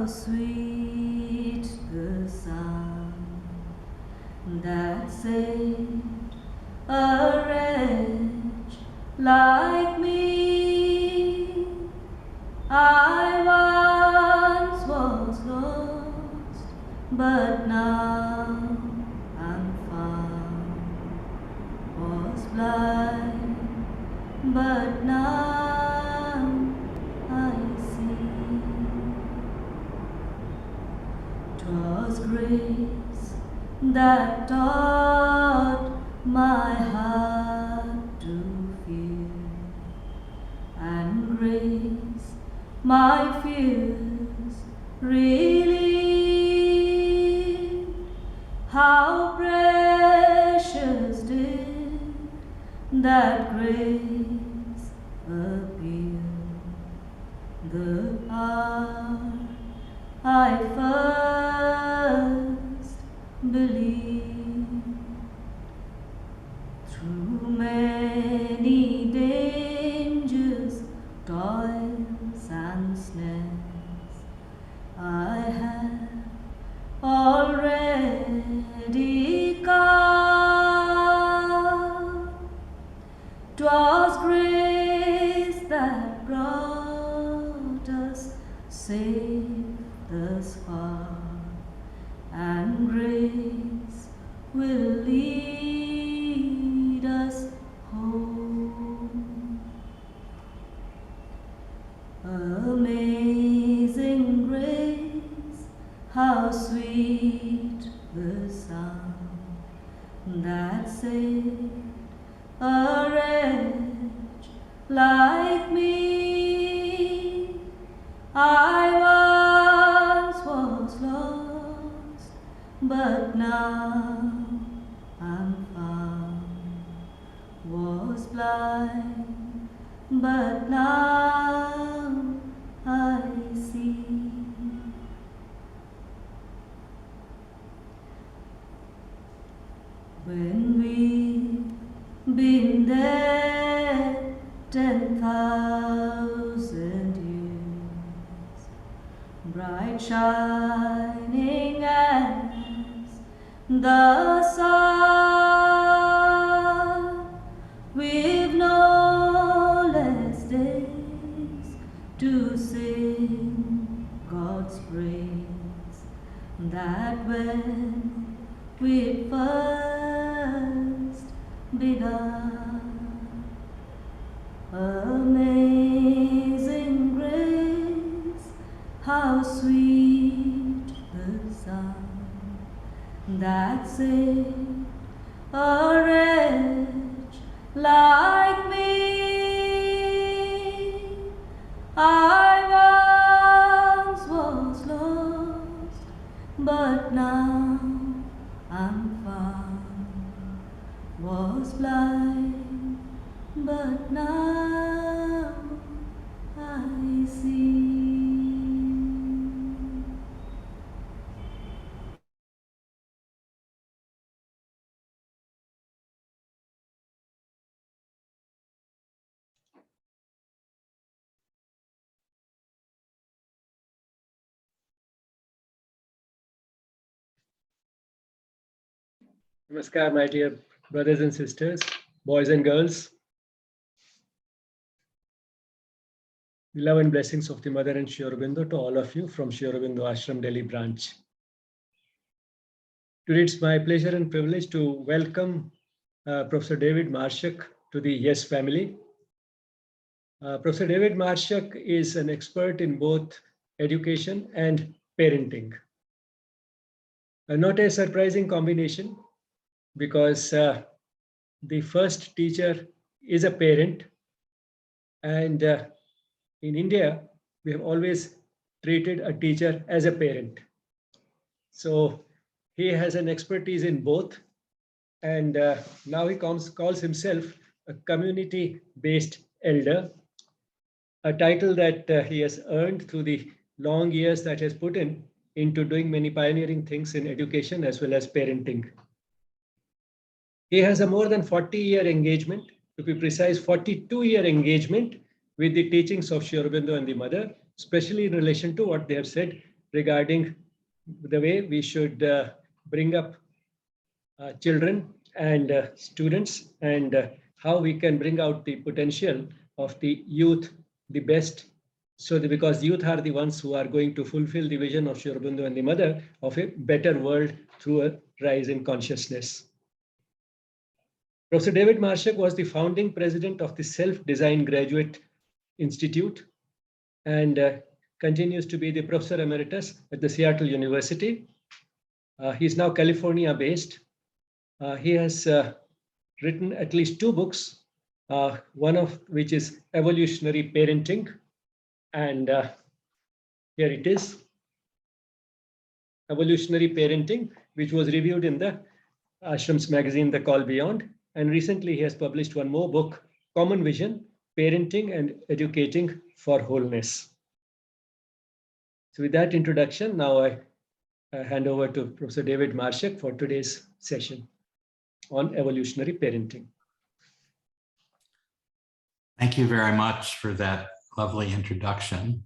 how sweet the sound that saved a wretch like me. I once was lost, but now I'm found. Was blind, but now I see. 'Twas grace that taught my heart to fear, and grace my fears relieved. How precious did that grace appear, the hour I first believed. Through many dangers, toils and snares, I have already come. 'Twas grace that brought us safe thus far, and grace will lead us home. Amazing grace, how sweet the sound that saved a wretch like me. I once was lost, but now I'm found. Was blind, but now I see. When we've been there 10,000 years, bright shining as the sun, we've no less days to sing God's praise, that when we first begun. Amazing grace, how sweet the sound that saved a wretch like me. I once was lost, but now I'm found. Was blind, but now I see. Namaskar, my dear brothers and sisters, boys and girls. The love and blessings of the Mother and Sri Aurobindo to all of you from Sri Aurobindo Ashram Delhi branch. Today it's my pleasure and privilege to welcome Professor David Marshak to the YES family. Professor David Marshak is an expert in both education and parenting. Not a surprising combination, because the first teacher is a parent, and in India, we have always treated a teacher as a parent. So he has an expertise in both, and now he calls himself a community-based elder, a title that he has earned through the long years that he has put into doing many pioneering things in education as well as parenting. He has a more than 40-year engagement, to be precise, 42-year engagement with the teachings of Sri Aurobindo and the Mother, especially in relation to what they have said regarding the way we should bring up children and students, and how we can bring out the potential of the youth the best. So because youth are the ones who are going to fulfill the vision of Sri Aurobindo and the mother of a better world through a rise in consciousness. Professor David Marshak was the founding president of the Self-Design Graduate Institute and continues to be the professor emeritus at the Seattle University. He's now California-based. He has written at least 2 books, one of which is Evolutionary Parenting, and here it is, Evolutionary Parenting, which was reviewed in the Ashram's magazine, The Call Beyond. And recently he has published one more book, Common Vision, Parenting and Educating for Wholeness. So with that introduction, now I hand over to Professor David Marshak for today's session on evolutionary parenting. Thank you very much for that lovely introduction.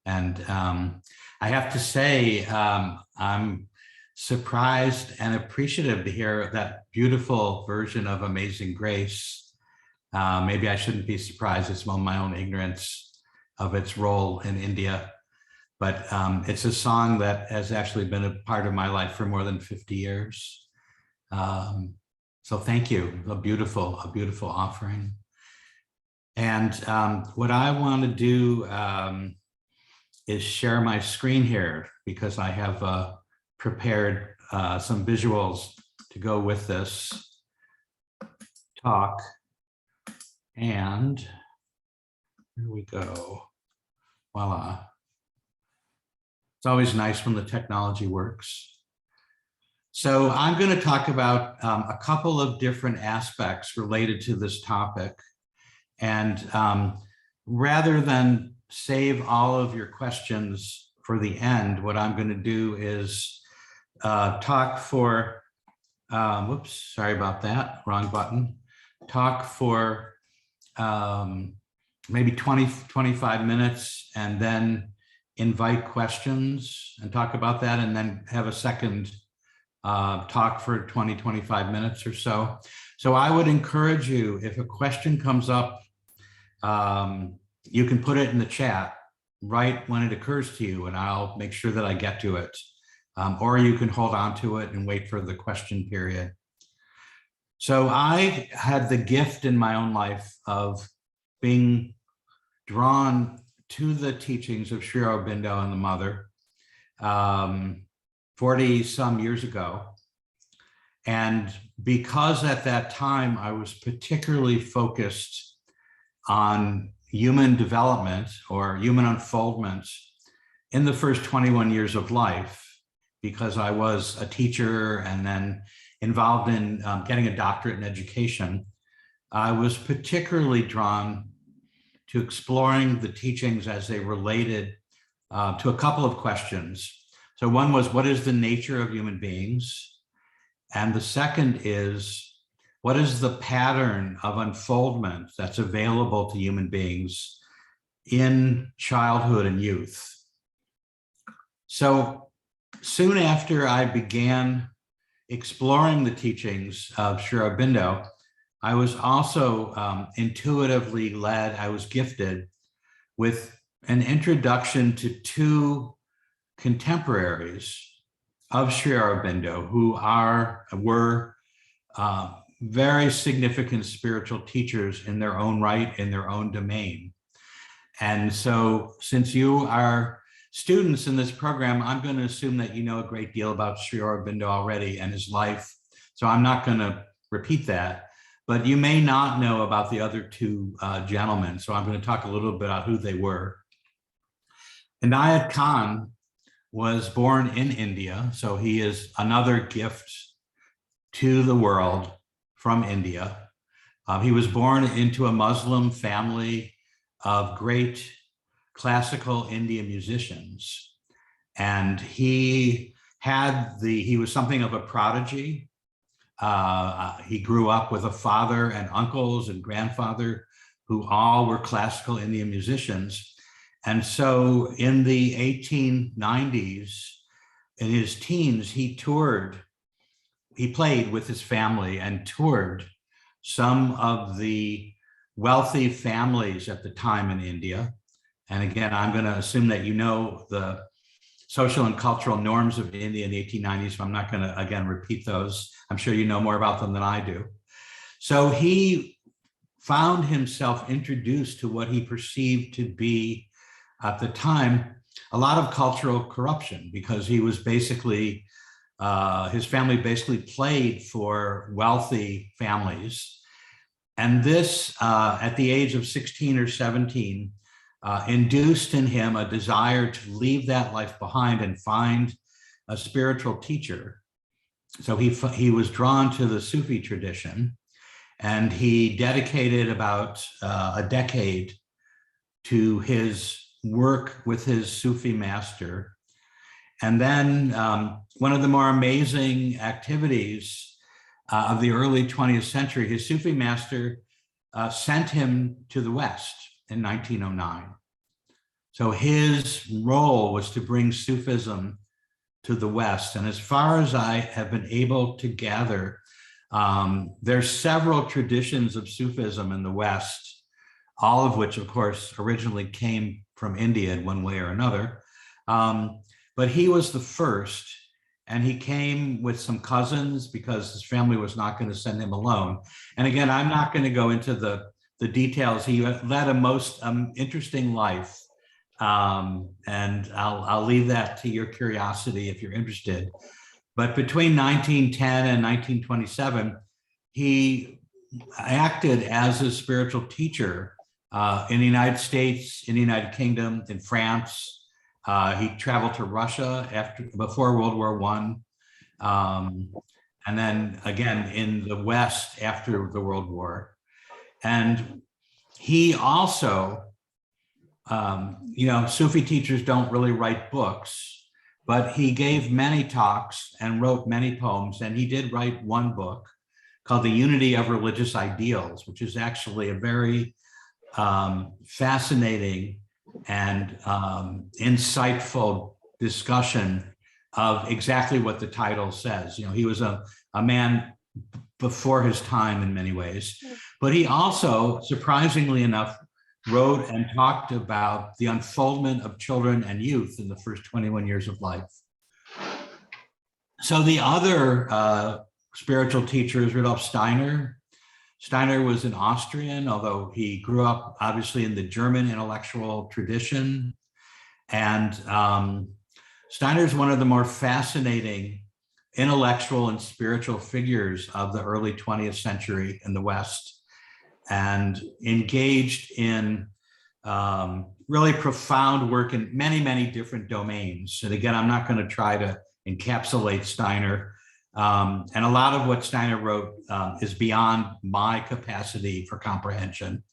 And I have to say, I'm surprised and appreciative to hear that beautiful version of Amazing Grace. Maybe I shouldn't be surprised. It's my own ignorance of its role in India. But it's a song that has actually been a part of my life for more than 50 years. So thank you, a beautiful offering. And what I want to do is share my screen here, because I have prepared some visuals to go with this talk. And here we go, voila. It's always nice when the technology works. So I'm going to talk about a couple of different aspects related to this topic. And rather than save all of your questions for the end, what I'm going to do is talk for, whoops, sorry about that, wrong button. Talk for maybe 20-25 minutes, and then invite questions and talk about that, and then have a second talk for 20-25 minutes or so. So I would encourage you, if a question comes up, you can put it in the chat right when it occurs to you, and I'll make sure that I get to it. Or you can hold on to it and wait for the question period. So I had the gift in my own life of being drawn to the teachings of Sri Aurobindo and the mother 40 some years ago. And because at that time I was particularly focused on human development or human unfoldment in the first 21 years of life, because I was a teacher and then involved in getting a doctorate in education, I was particularly drawn to exploring the teachings as they related to a couple of questions. So one was, what is the nature of human beings? And the second is, what is the pattern of unfoldment that's available to human beings in childhood and youth? So soon after I began exploring the teachings of Sri Aurobindo, I was also intuitively led, I was gifted with an introduction to 2 contemporaries of Sri Aurobindo who were very significant spiritual teachers in their own right, in their own domain. And so since you are students in this program, I'm going to assume that you know a great deal about Sri Aurobindo already and his life. So I'm not going to repeat that, but you may not know about the other 2 gentlemen. So I'm going to talk a little bit about who they were. Inayat Khan was born in India. So he is another gift to the world from India. He was born into a Muslim family of great classical Indian musicians. And he was something of a prodigy. He grew up with a father and uncles and grandfather who all were classical Indian musicians. And so in the 1890s, in his teens, he played with his family and toured some of the wealthy families at the time in India. And again, I'm going to assume that you know the social and cultural norms of India in the 1890s, so I'm not going to, again, repeat those. I'm sure you know more about them than I do. So he found himself introduced to what he perceived to be, at the time, a lot of cultural corruption, because he was basically, his family basically played for wealthy families. And this, at the age of 16 or 17, induced in him a desire to leave that life behind and find a spiritual teacher. So he was drawn to the Sufi tradition, and he dedicated about a decade to his work with his Sufi master. And then one of the more amazing activities of the early 20th century, his Sufi master sent him to the West in 1909. So his role was to bring Sufism to the West. And as far as I have been able to gather, there's several traditions of Sufism in the West, all of which, of course, originally came from India in one way or another. But he was the first, and he came with some cousins because his family was not going to send him alone. And again, I'm not going to go into the details. He led a most interesting life. And I'll leave that to your curiosity if you're interested. But between 1910 and 1927, he acted as a spiritual teacher in the United States, in the United Kingdom, in France. He traveled to Russia before World War I, and then again in the West after the World War. And he also, Sufi teachers don't really write books, but he gave many talks and wrote many poems. And he did write one book called The Unity of Religious Ideals, which is actually a very fascinating and insightful discussion of exactly what the title says. He was a man before his time in many ways, but he also, surprisingly enough, wrote and talked about the unfoldment of children and youth in the first 21 years of life. So the other spiritual teacher is Rudolf Steiner. Steiner was an Austrian, although he grew up obviously in the German intellectual tradition. And Steiner is one of the more fascinating intellectual and spiritual figures of the early 20th century in the West, and engaged in really profound work in many, many different domains. And again, I'm not going to try to encapsulate Steiner. And a lot of what Steiner wrote is beyond my capacity for comprehension,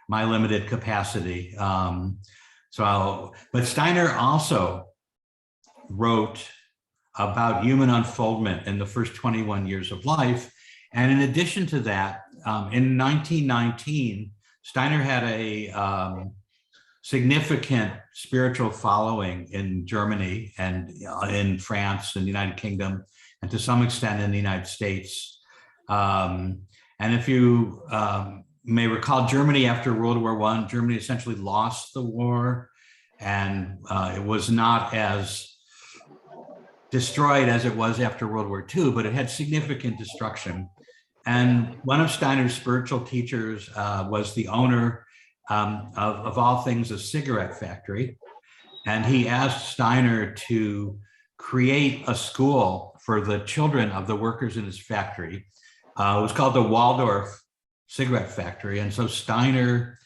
my limited capacity. But Steiner also wrote about human unfoldment in the first 21 years of life. And in addition to that, in 1919, Steiner had a significant spiritual following in Germany and in France and the United Kingdom, and to some extent in the United States. And if you may recall, Germany after World War I, Germany essentially lost the war, and it was not as destroyed as it was after World War II, but it had significant destruction. And one of Steiner's spiritual teachers was the owner of all things, a cigarette factory. And he asked Steiner to create a school for the children of the workers in his factory. It was called the Waldorf cigarette factory. And so Steiner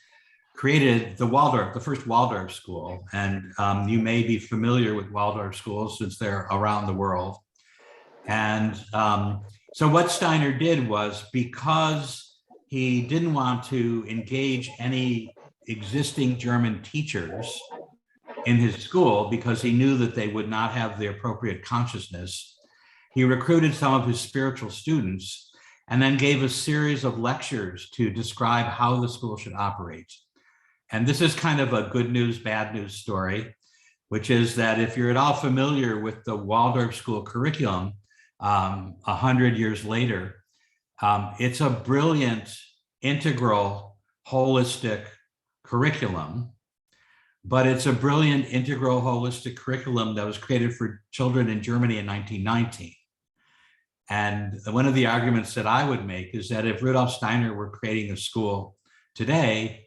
created the first Waldorf school. And you may be familiar with Waldorf schools since they're around the world. And so what Steiner did was, because he didn't want to engage any existing German teachers in his school, because he knew that they would not have the appropriate consciousness, he recruited some of his spiritual students and then gave a series of lectures to describe how the school should operate. And this is kind of a good news, bad news story, which is that if you're at all familiar with the Waldorf School curriculum, 100 years later, it's a brilliant, integral, holistic curriculum, but it's a brilliant, integral, holistic curriculum that was created for children in Germany in 1919. And one of the arguments that I would make is that if Rudolf Steiner were creating a school today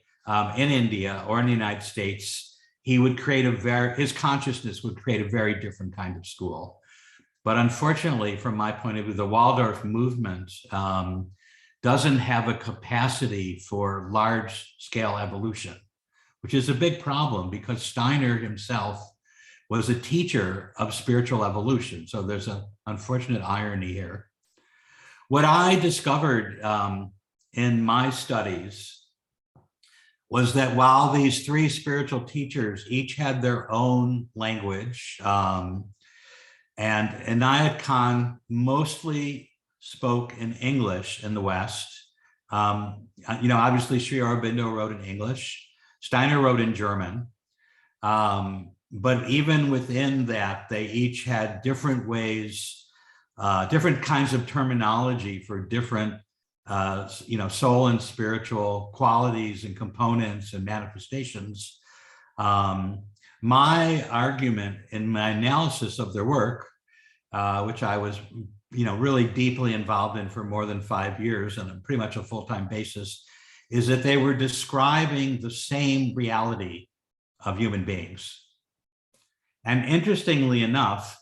in India or in the United States, he would create his consciousness would create a very different kind of school. But unfortunately, from my point of view, the Waldorf movement doesn't have a capacity for large scale evolution, which is a big problem because Steiner himself was a teacher of spiritual evolution. So there's an unfortunate irony here. What I discovered in my studies was that while these three spiritual teachers each had their own language, and Inayat Khan mostly spoke in English in the West. Obviously Sri Aurobindo wrote in English, Steiner wrote in German. But even within that, they each had different ways, different kinds of terminology for different, soul and spiritual qualities and components and manifestations. My argument in my analysis of their work, which I was, really deeply involved in for more than 5 years on a pretty much a full-time basis, is that they were describing the same reality of human beings. And interestingly enough,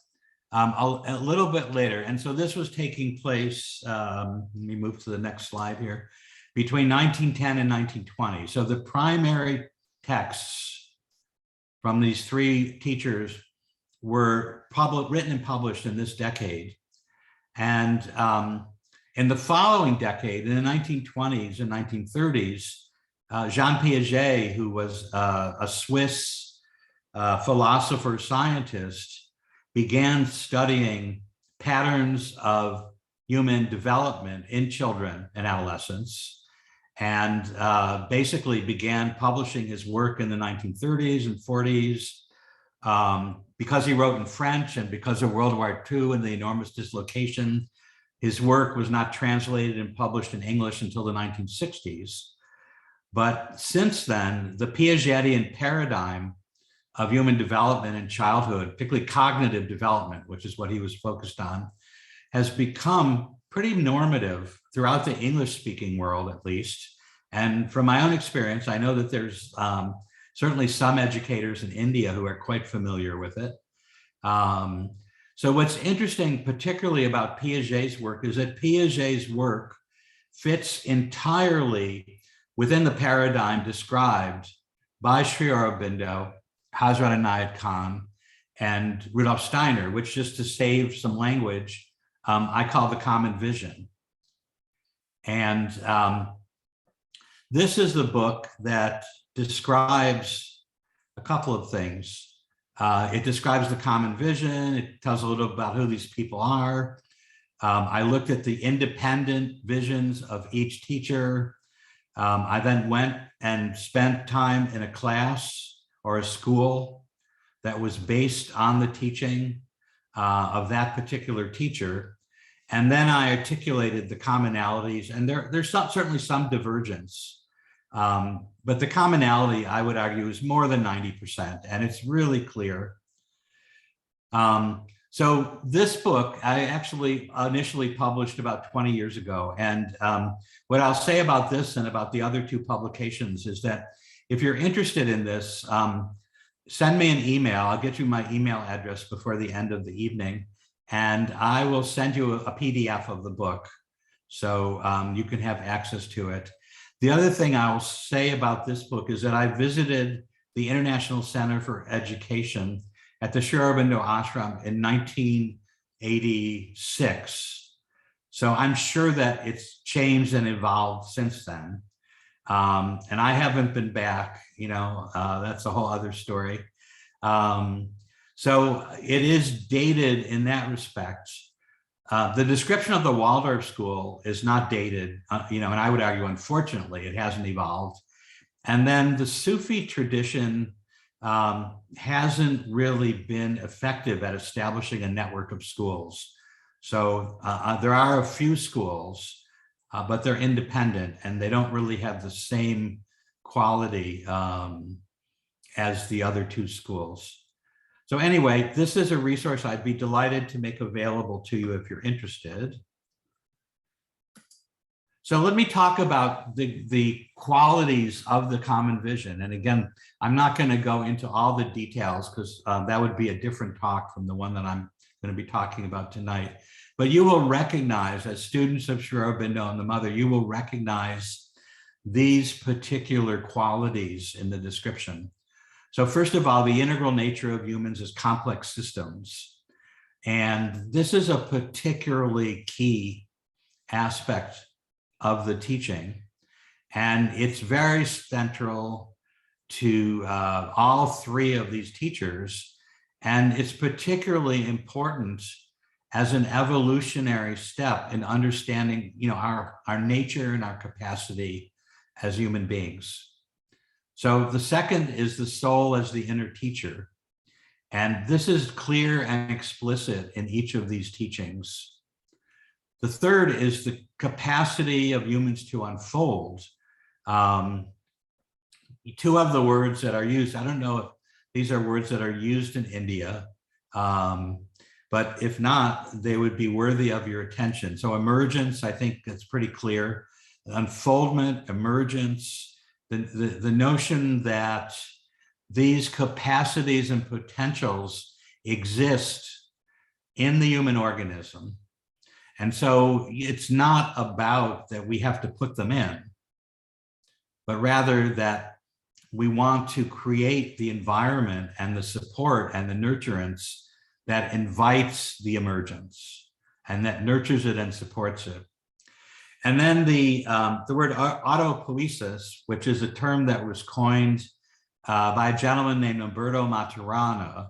a little bit later, and so this was taking place, let me move to the next slide here, between 1910 and 1920. So the primary texts from these three teachers were written and published in this decade. And in the following decade, in the 1920s and 1930s, Jean Piaget, who was a Swiss philosopher scientist, began studying patterns of human development in children and adolescents, and basically began publishing his work in the 1930s and 40s. Because he wrote in French and because of World War II and the enormous dislocation, his work was not translated and published in English until the 1960s. But since then, the Piagetian paradigm of human development in childhood, particularly cognitive development, which is what he was focused on, has become pretty normative throughout the English-speaking world, at least. And from my own experience, I know that there's certainly some educators in India who are quite familiar with it. So what's interesting, particularly about Piaget's work, is that Piaget's work fits entirely within the paradigm described by Sri Aurobindo, Hazrat Inayat Khan, and Rudolf Steiner, which, just to save some language, I call the common vision. And this is the book that describes a couple of things. It describes the common vision. It tells a little about who these people are. I looked at the independent visions of each teacher. I then went and spent time in a class or a school that was based on the teaching of that particular teacher. And then I articulated the commonalities, and there's certainly some divergence. But the commonality, I would argue, is more than 90%, and it's really clear. So this book, I actually initially published about 20 years ago. And what I'll say about this and about the other two publications is that if you're interested in this, send me an email. I'll get you my email address before the end of the evening, and I will send you a PDF of the book so you can have access to it. The other thing I'll say about this book is that I visited the International Center for Education at the Sri Aurobindo Ashram in 1986. So I'm sure that it's changed and evolved since then. And I haven't been back, that's a whole other story. So it is dated in that respect. The description of the Waldorf School is not dated, and I would argue, unfortunately, it hasn't evolved. And then the Sufi tradition hasn't really been effective at establishing a network of schools. So there are a few schools, but they're independent and they don't really have the same quality as the other two schools. So anyway, this is a resource I'd be delighted to make available to you if you're interested. So let me talk about the qualities of the common vision. And again, I'm not going to go into all the details because that would be a different talk from the one that I'm going to be talking about tonight. But you will recognize, as students of Sri Aurobindo and the Mother, you will recognize these particular qualities in the description. So first of all, the integral nature of humans is complex systems. And this is a particularly key aspect of the teaching. And it's very central to all three of these teachers. And it's particularly important as an evolutionary step in understanding, our nature and our capacity as human beings. So the second is the soul as the inner teacher. And this is clear and explicit in each of these teachings. The third is the capacity of humans to unfold. Two of the words that are used, I don't know if these are words that are used in India, but if not, they would be worthy of your attention. So emergence, I think that's pretty clear. Unfoldment, emergence, the notion that these capacities and potentials exist in the human organism. And so it's not about that we have to put them in, but rather that we want to create the environment and the support and the nurturance that invites the emergence and that nurtures it and supports it. And then the word autopoiesis, which is a term that was coined by a gentleman named Umberto Maturana,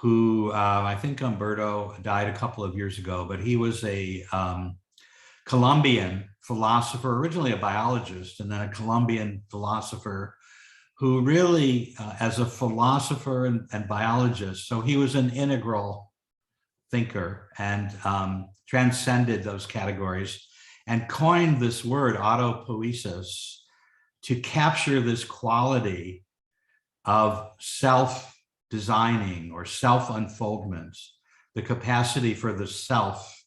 who I think Umberto died a couple of years ago, but he was a Colombian philosopher, originally a biologist, and then a Colombian philosopher who really, as a philosopher and biologist, so he was an integral thinker and transcended those categories and coined this word autopoiesis to capture this quality of self-designing or self-unfoldment, the capacity for the self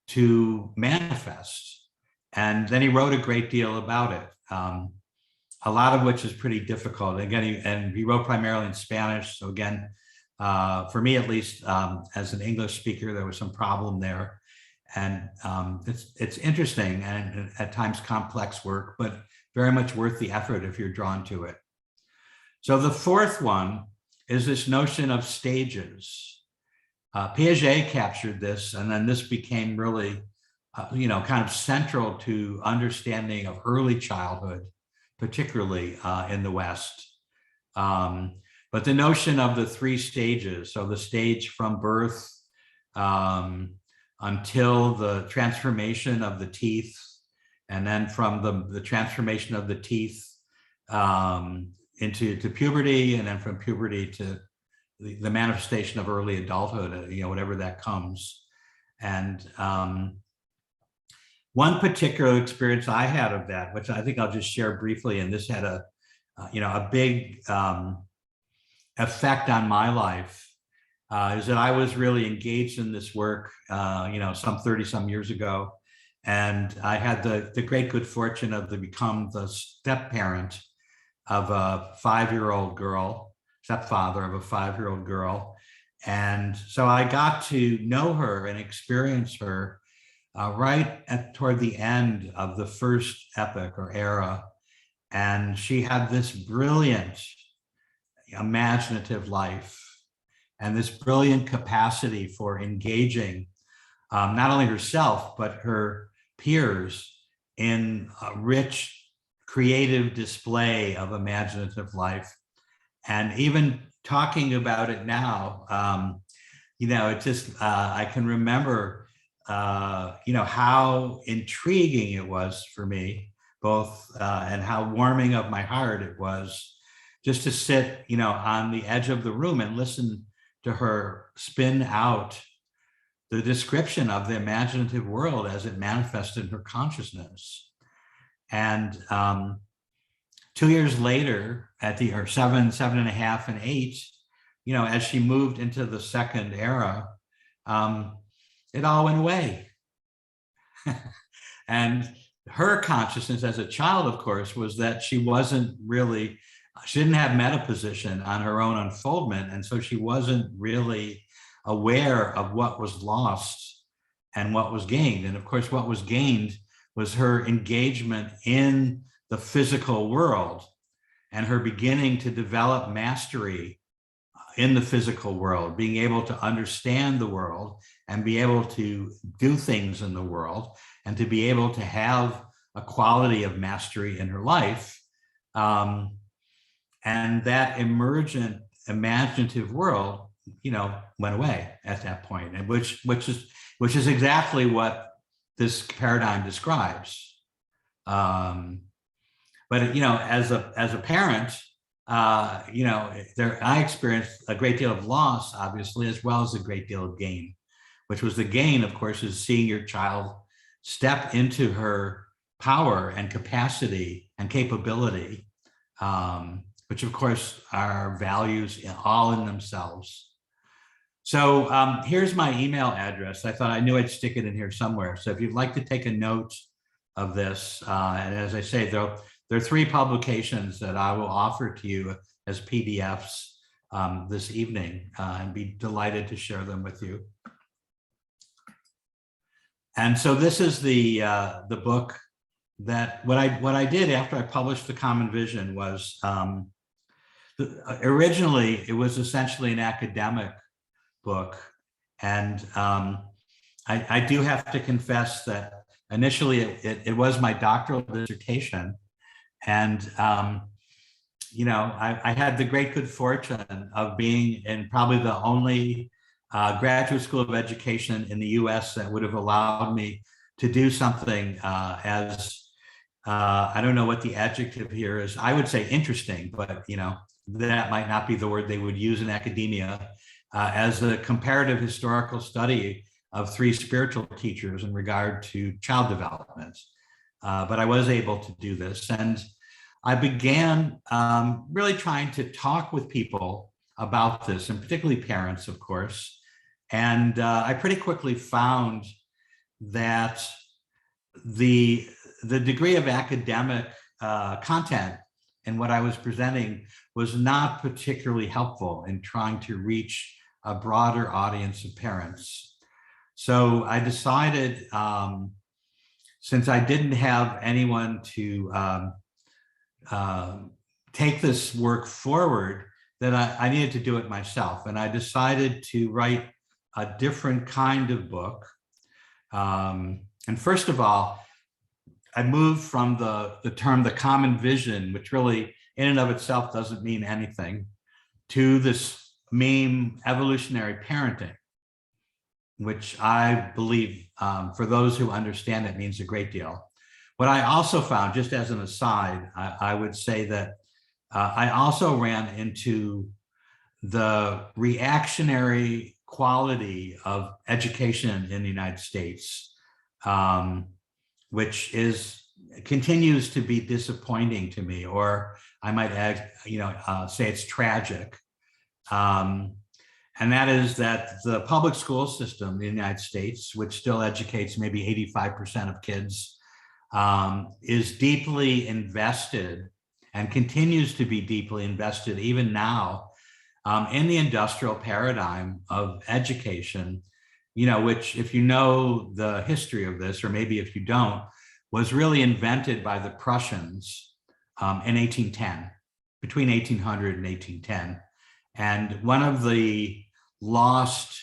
to manifest. And then he wrote a great deal about it, a lot of which is pretty difficult. Again, he wrote primarily in Spanish. So again, for me at least, as an English speaker, there was some problem there. And it's interesting and at times complex work, but very much worth the effort if you're drawn to it. So the fourth one is this notion of stages. Piaget captured this, and then this became really, kind of central to understanding of early childhood, particularly in the West. But the notion of the three stages, so the stage from birth until the transformation of the teeth, and then from the transformation of the teeth into puberty, and then from puberty to the manifestation of early adulthood, whatever that comes. And one particular experience I had of that, which I think I'll just share briefly, and this had a big effect on my life, is that I was really engaged in this work, some 30 some years ago. And I had the great good fortune of to become the step parent of a 5-year-old girl, stepfather of a 5-year-old girl. And so I got to know her and experience her toward the end of the first epoch or era. And she had this brilliant imaginative life and this brilliant capacity for engaging not only herself, but her peers in a rich, creative display of imaginative life. And even talking about it now, it just, I can remember, how intriguing it was for me, both, and how warming of my heart it was just to sit, on the edge of the room and listen to her spin out the description of the imaginative world as it manifested in her consciousness. And 2 years later, at the 7.5, and 8, as she moved into the second era, it all went away. And her consciousness as a child, of course, was that she didn't have metaposition on her own unfoldment. And so she wasn't really aware of what was lost and what was gained. And of course, what was gained was her engagement in the physical world and her beginning to develop mastery in the physical world, being able to understand the world and be able to do things in the world and to be able to have a quality of mastery in her life. And that emergent imaginative world, went away at that point, and which is exactly what this paradigm describes. But as a parent, I experienced a great deal of loss, obviously, as well as a great deal of gain, which was the gain, of course, is seeing your child step into her power and capacity and capability, which of course are values all in themselves. So here's my email address. I knew I'd stick it in here somewhere. So if you'd like to take a note of this, and as I say, there are 3 publications that I will offer to you as PDFs this evening, and be delighted to share them with you. And so this is the book that what I did after I published The Common Vision was, originally it was essentially an academic book. And I do have to confess that initially it was my doctoral dissertation. And, I had the great good fortune of being in probably the only graduate school of education in the US that would have allowed me to do something I don't know what the adjective here is. I would say interesting, but that might not be the word they would use in academia, as a comparative historical study of 3 spiritual teachers in regard to child development. But I was able to do this, and I began really trying to talk with people about this, and particularly parents, of course. And I pretty quickly found that the degree of academic content in what I was presenting was not particularly helpful in trying to reach a broader audience of parents. So I decided, since I didn't have anyone to take this work forward, that I needed to do it myself. And I decided to write a different kind of book. And first of all, I moved from the term the common vision, which really in and of itself doesn't mean anything, to this meme evolutionary parenting, which I believe for those who understand it means a great deal. What I also found, just as an aside, I would say that I also ran into the reactionary quality of education in the United States, which continues to be disappointing to me, or I might add, say it's tragic. And that is that the public school system in the United States, which still educates maybe 85% of kids, is deeply invested and continues to be deeply invested even now in the industrial paradigm of education, which, if you know the history of this, or maybe if you don't, was really invented by the Prussians in 1810, between 1800 and 1810. And one of the lost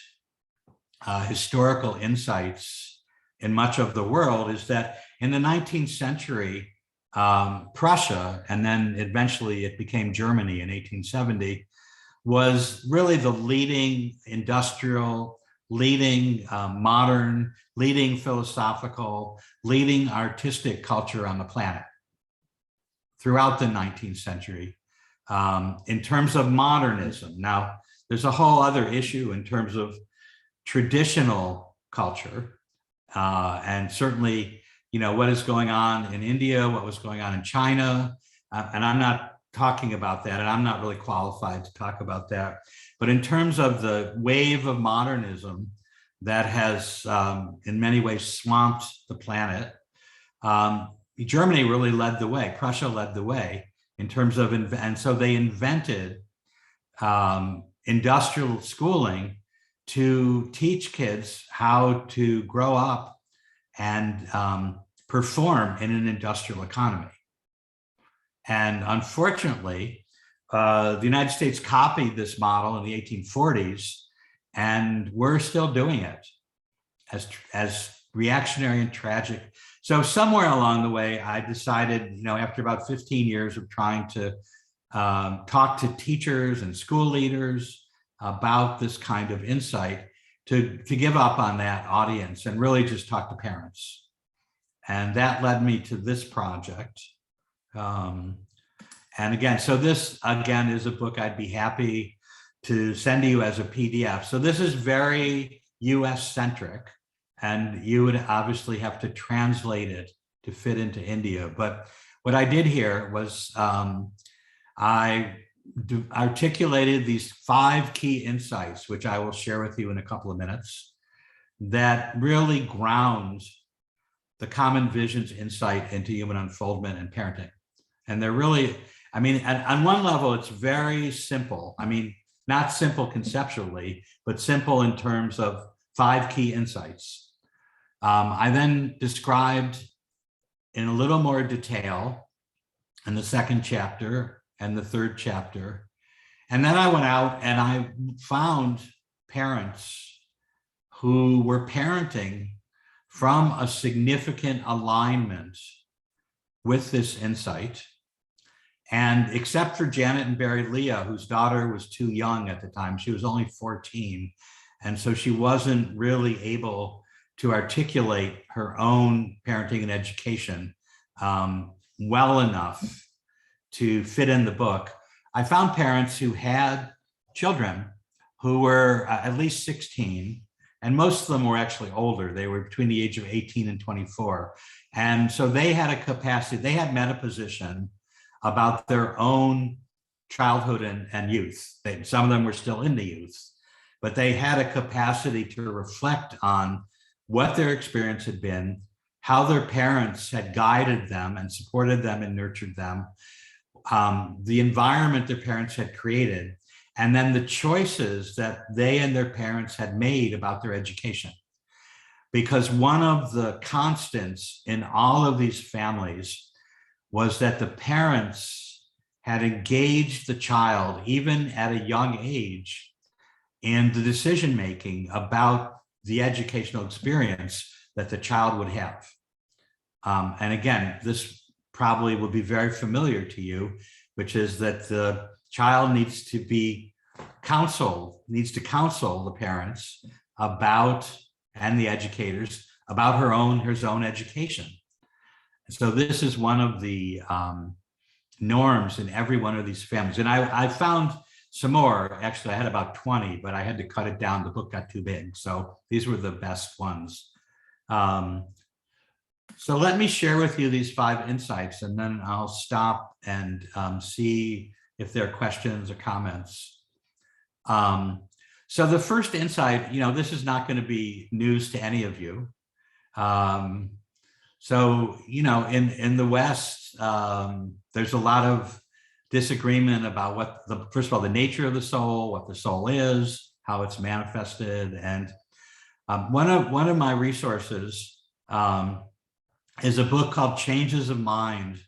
historical insights in much of the world is that in the 19th century, Prussia, and then eventually it became Germany in 1870, was really the leading industrial, leading modern, leading philosophical, leading artistic culture on the planet. throughout the 19th century in terms of modernism. Now, there's a whole other issue in terms of traditional culture, and certainly, what is going on in India, what was going on in China, and I'm not talking about that, and I'm not really qualified to talk about that. But in terms of the wave of modernism that has, in many ways, swamped the planet, Germany really led the way. Prussia led the way in terms of, and so they invented industrial schooling to teach kids how to grow up and perform in an industrial economy. And unfortunately, the United States copied this model in the 1840s, and we're still doing it as reactionary and tragic. So somewhere along the way, I decided, after about 15 years of trying to talk to teachers and school leaders about this kind of insight, to give up on that audience and really just talk to parents. And that led me to this project. And again, so this again is a book I'd be happy to send to you as a PDF. So this is very US centric, and you would obviously have to translate it to fit into India. But what I did here was I articulated these 5 key insights, which I will share with you in a couple of minutes, that really ground the common vision's insight into human unfoldment and parenting. And they're really, on one level, it's very simple. Not simple conceptually, but simple in terms of 5 key insights. I then described in a little more detail in the 2nd chapter and the 3rd chapter. And then I went out and I found parents who were parenting from a significant alignment with this insight. And except for Janet and Barry Leah, whose daughter was too young at the time, she was only 14. And so she wasn't really able to articulate her own parenting and education well enough to fit in the book. I found parents who had children who were at least 16, and most of them were actually older. They were between the age of 18 and 24. And so they had a capacity, they had metaposition about their own childhood and youth. Some of them were still in the youth, but they had a capacity to reflect on what their experience had been, how their parents had guided them and supported them and nurtured them, the environment their parents had created, and then the choices that they and their parents had made about their education. Because one of the constants in all of these families was that the parents had engaged the child, even at a young age, in the decision-making about the educational experience that the child would have. And again, this probably will be very familiar to you, which is that the child needs to be counseled, needs to counsel the parents about, and the educators, about his own education. So this is one of the norms in every one of these families. And I found some more. Actually, I had about 20, but I had to cut it down. The book got too big. So these were the best ones. So let me share with you these 5 insights, and then I'll stop and see if there are questions or comments. So the first insight, this is not going to be news to any of you. So, in the West, there's a lot of disagreement about first of all, the nature of the soul, what the soul is, how it's manifested. And one of my resources is a book called Changes of Mind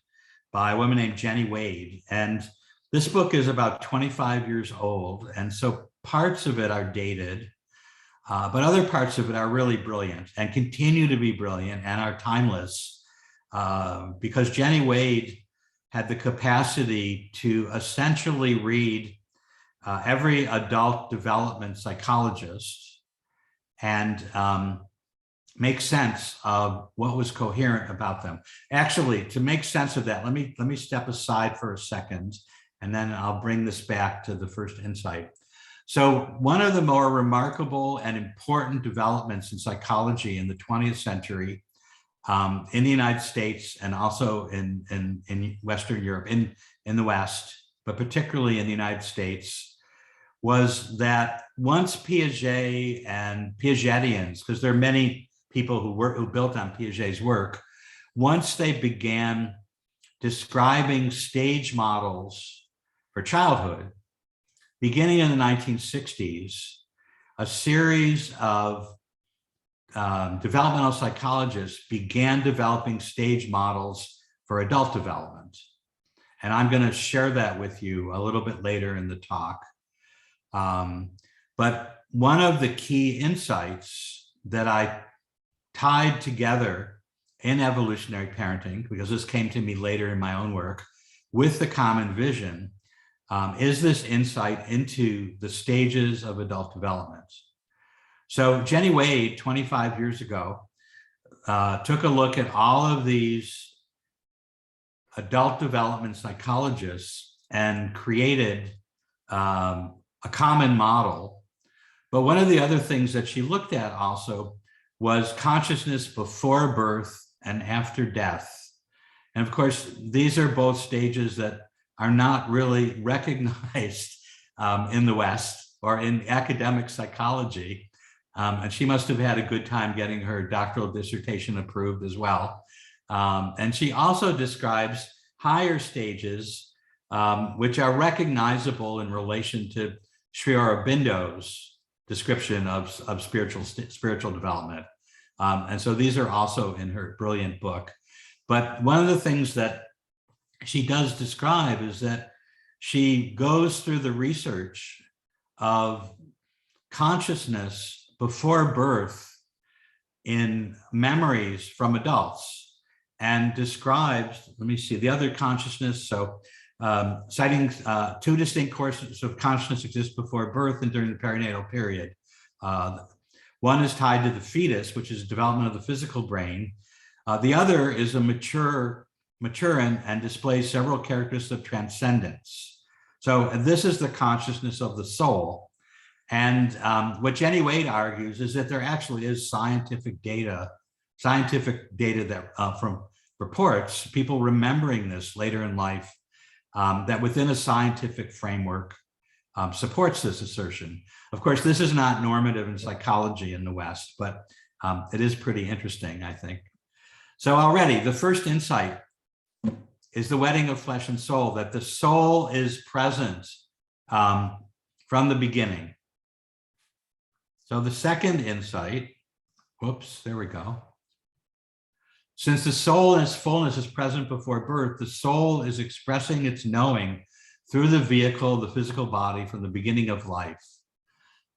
by a woman named Jenny Wade. And this book is about 25 years old. And so parts of it are dated, but other parts of it are really brilliant and continue to be brilliant and are timeless, because Jenny Wade had the capacity to essentially read every adult development psychologist and make sense of what was coherent about them. Actually, to make sense of that, let me step aside for a second, and then I'll bring this back to the first insight. So one of the more remarkable and important developments in psychology in the 20th century, in the United States and also in Western Europe, in the West, but particularly in the United States, was that once Piaget and Piagetians, because there are many people who built on Piaget's work, once they began describing stage models for childhood, beginning in the 1960s, a series of developmental psychologists began developing stage models for adult development. And I'm going to share that with you a little bit later in the talk. But one of the key insights that I tied together in evolutionary parenting, because this came to me later in my own work, with the common vision, is this insight into the stages of adult development. So Jenny Wade, 25 years ago, took a look at all of these adult development psychologists and created a common model. But one of the other things that she looked at also was consciousness before birth and after death. And of course, these are both stages that are not really recognized in the West or in academic psychology. And she must have had a good time getting her doctoral dissertation approved as well. And she also describes higher stages, which are recognizable in relation to Sri Aurobindo's description of spiritual development. And so these are also in her brilliant book. But one of the things that she does describe is that she goes through the research of consciousness before birth in memories from adults and describes, let me see, the other consciousness. So citing two distinct courses of consciousness exist before birth and during the perinatal period. One is tied to the fetus, which is development of the physical brain. The other is a mature and displays several characteristics of transcendence. So this is the consciousness of the soul. And what Jenny Wade argues is that there actually is scientific data that from reports, people remembering this later in life, that within a scientific framework supports this assertion. Of course, this is not normative in psychology in the West, but it is pretty interesting, I think. So already the first insight is the wedding of flesh and soul, that the soul is present from the beginning. So the second insight, whoops, there we go. Since the soul in its fullness is present before birth, the soul is expressing its knowing through the vehicle, the physical body, from the beginning of life.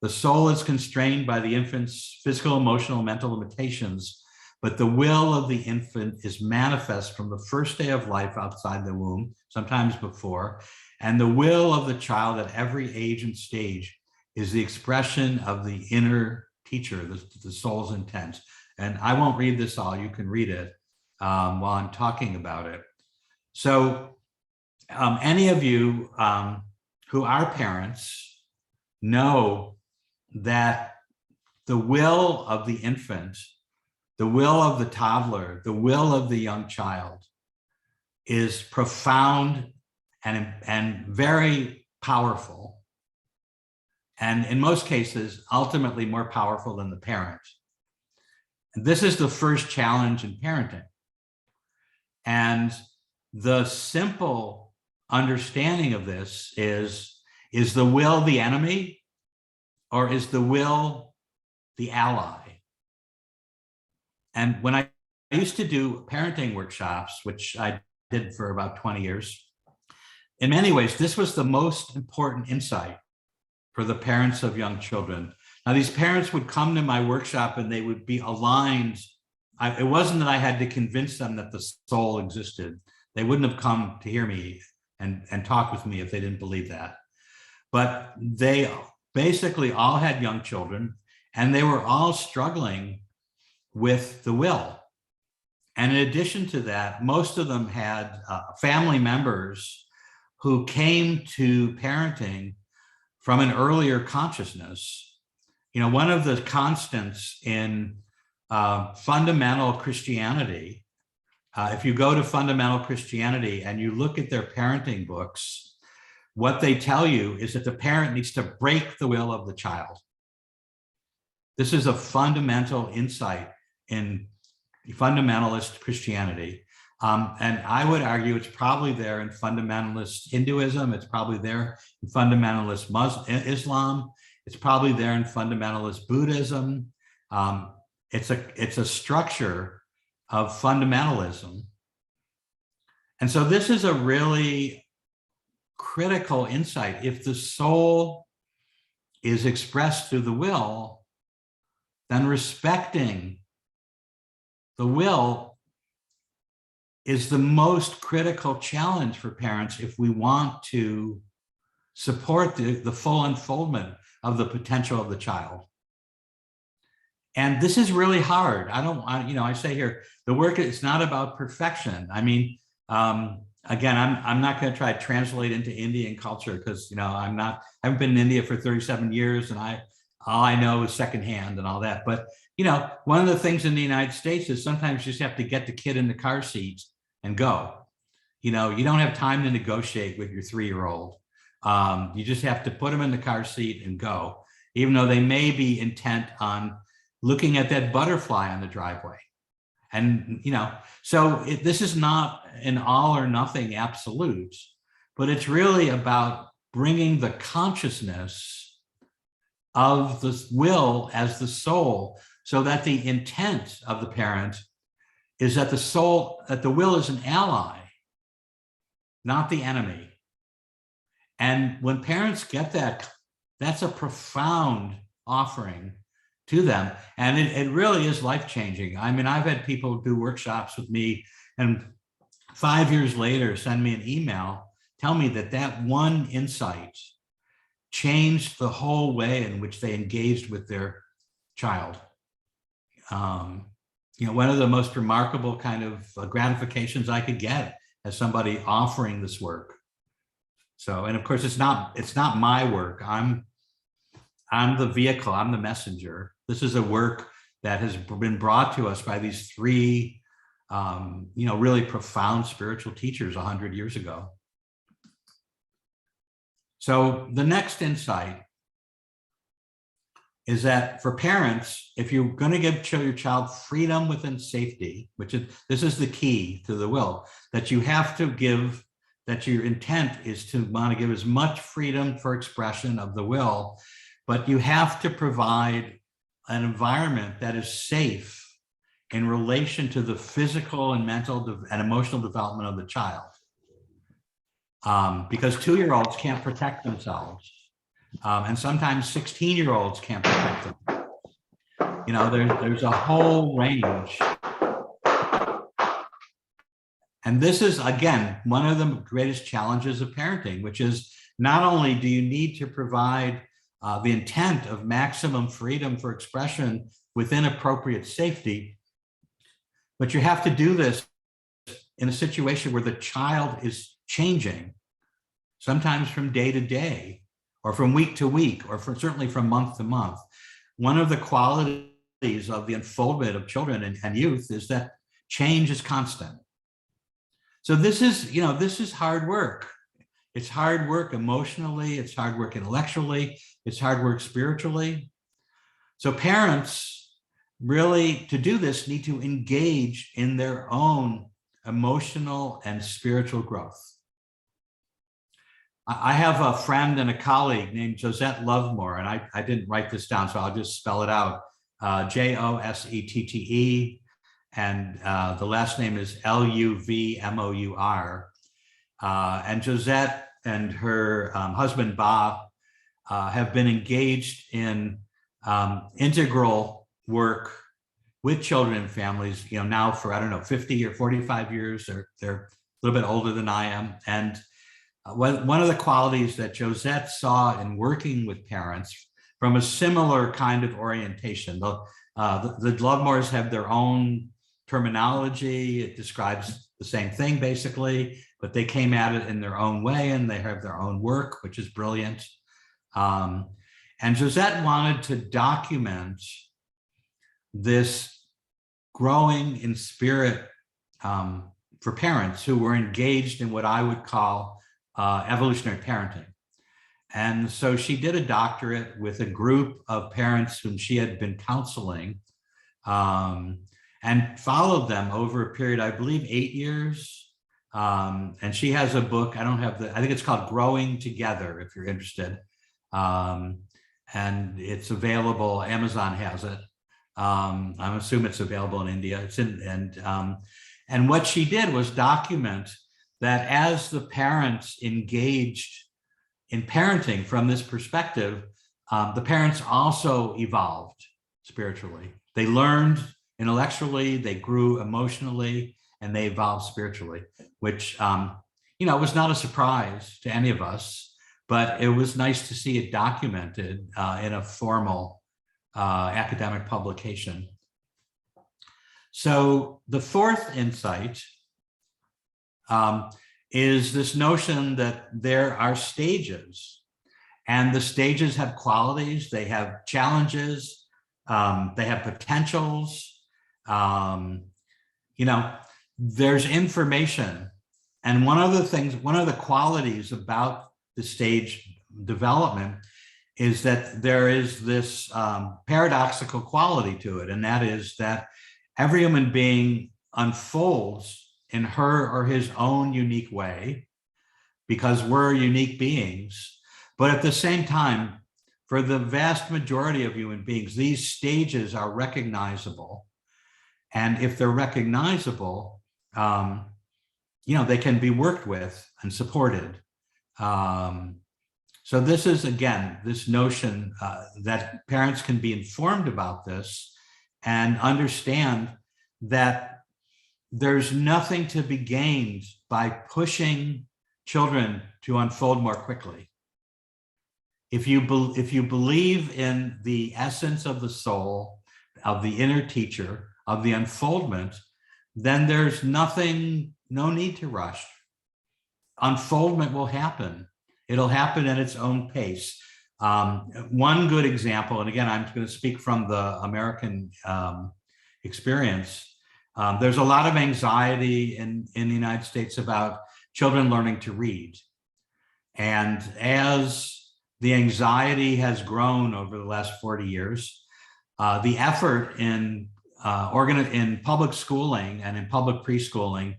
The soul is constrained by the infant's physical, emotional, mental limitations, but the will of the infant is manifest from the first day of life outside the womb, sometimes before, and the will of the child at every age and stage is the expression of the inner teacher, the soul's intent. And I won't read this all, you can read it while I'm talking about it. So any of you who are parents know that the will of the infant, the will of the toddler, the will of the young child is profound and very powerful. And in most cases, ultimately more powerful than the parent. And this is the first challenge in parenting. And the simple understanding of this is the will the enemy or is the will the ally? And when I used to do parenting workshops, which I did for about 20 years, in many ways, this was the most important insight for the parents of young children. Now, these parents would come to my workshop and they would be aligned. It wasn't that I had to convince them that the soul existed. They wouldn't have come to hear me and talk with me if they didn't believe that. But they basically all had young children and they were all struggling with the will. And in addition to that, most of them had family members who came to parenting from an earlier consciousness. You know, one of the constants in fundamental Christianity, if you go to fundamental Christianity and you look at their parenting books, what they tell you is that the parent needs to break the will of the child. This is a fundamental insight in fundamentalist Christianity. And I would argue it's probably there in fundamentalist Hinduism. It's probably there in fundamentalist Islam. It's probably there in fundamentalist Buddhism. It's a structure of fundamentalism. And so this is a really critical insight. If the soul is expressed through the will, then respecting the will is the most critical challenge for parents if we want to support the full unfoldment of the potential of the child. And this is really hard. I say here, the work is not about perfection. I mean, again, I'm not going to try to translate into Indian culture because, I haven't been in India for 37 years and all I know is secondhand and all that. But, one of the things in the United States is sometimes you just have to get the kid in the car seat and go. You don't have time to negotiate with your 3-year-old. You just have to put them in the car seat and go, even though they may be intent on looking at that butterfly on the driveway. And, this is not an all or nothing absolute, but it's really about bringing the consciousness of the will as the soul, so that the intent of the parent is that the will is an ally, not the enemy. And when parents get that, that's a profound offering to them. And it really is life-changing. I mean, I've had people do workshops with me and 5 years later send me an email, tell me that one insight changed the whole way in which they engaged with their child. One of the most remarkable kind of gratifications I could get as somebody offering this work. So, and of course, it's not my work. I'm the vehicle, I'm the messenger. This is a work that has been brought to us by these 3, really profound spiritual teachers 100 years ago. So the next insight is that for parents, if you're going to give your child freedom within safety, this is the key to the will, that you have to give, that your intent is to want to give as much freedom for expression of the will, but you have to provide an environment that is safe in relation to the physical and mental and emotional development of the child. Because 2-year-olds can't protect themselves. And sometimes 16-year-olds can't protect them. There's a whole range. And this is, again, one of the greatest challenges of parenting, which is not only do you need to provide the intent of maximum freedom for expression within appropriate safety, but you have to do this in a situation where the child is changing, sometimes from day to day, or from week to week, or certainly from month to month. One of the qualities of the unfoldment of children and youth is that change is constant. So this is hard work. It's hard work emotionally, it's hard work intellectually, it's hard work spiritually. So parents really, to do this, need to engage in their own emotional and spiritual growth. I have a friend and a colleague named Josette Lovemore, and I didn't write this down, so I'll just spell it out. Jossette, and the last name is Luvmour. And Josette and her husband, Bob, have been engaged in integral work with children and families, now for, 50 or 45 years. They're a little bit older than I am. And one of the qualities that Josette saw in working with parents from a similar kind of orientation, The Lovemores have their own terminology. It describes the same thing basically, but they came at it in their own way, and they have their own work, which is brilliant. And Josette wanted to document this growing in spirit for parents who were engaged in what I would call evolutionary parenting. And so she did a doctorate with a group of parents whom she had been counseling, and followed them over a period, I believe, 8 years. And she has a book, I think it's called Growing Together, if you're interested. And it's available, Amazon has it. I'm assuming it's available in India. And what she did was document that as the parents engaged in parenting from this perspective, the parents also evolved spiritually. They learned intellectually, they grew emotionally, and they evolved spiritually, which was not a surprise to any of us, but it was nice to see it documented in a formal academic publication. So the fourth insight is this notion that there are stages, and the stages have qualities, they have challenges, they have potentials. There's information. And one of the qualities about the stage development is that there is this paradoxical quality to it. And that is that every human being unfolds in her or his own unique way, because we're unique beings. But at the same time, for the vast majority of human beings, these stages are recognizable. And if they're recognizable, they can be worked with and supported. So this is, again, this notion that parents can be informed about this and understand that there's nothing to be gained by pushing children to unfold more quickly. If you believe in the essence of the soul, of the inner teacher, of the unfoldment, then there's no need to rush. Unfoldment will happen. It'll happen at its own pace. One good example, and again, I'm going to speak from the American experience. There's a lot of anxiety in the United States about children learning to read. And as the anxiety has grown over the last 40 years, the effort in public schooling and in public preschooling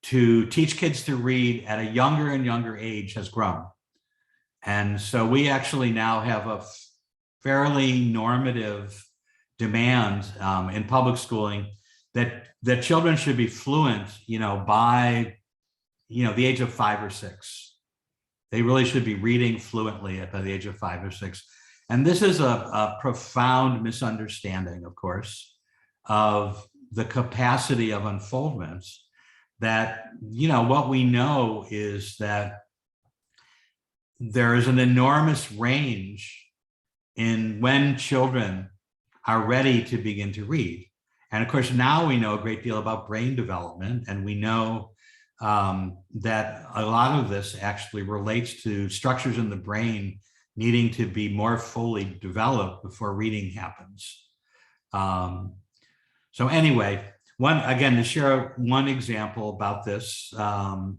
to teach kids to read at a younger and younger age has grown. And so we actually now have a fairly normative demand in public schooling that children should be fluent, by, the age of 5 or 6. They really should be reading fluently by the age of 5 or 6. And this is a profound misunderstanding, of course, of the capacity of unfoldment. That, what we know is that there is an enormous range in when children are ready to begin to read. And of course, now we know a great deal about brain development, and we know that a lot of this actually relates to structures in the brain needing to be more fully developed before reading happens. So anyway, to share one example about this, my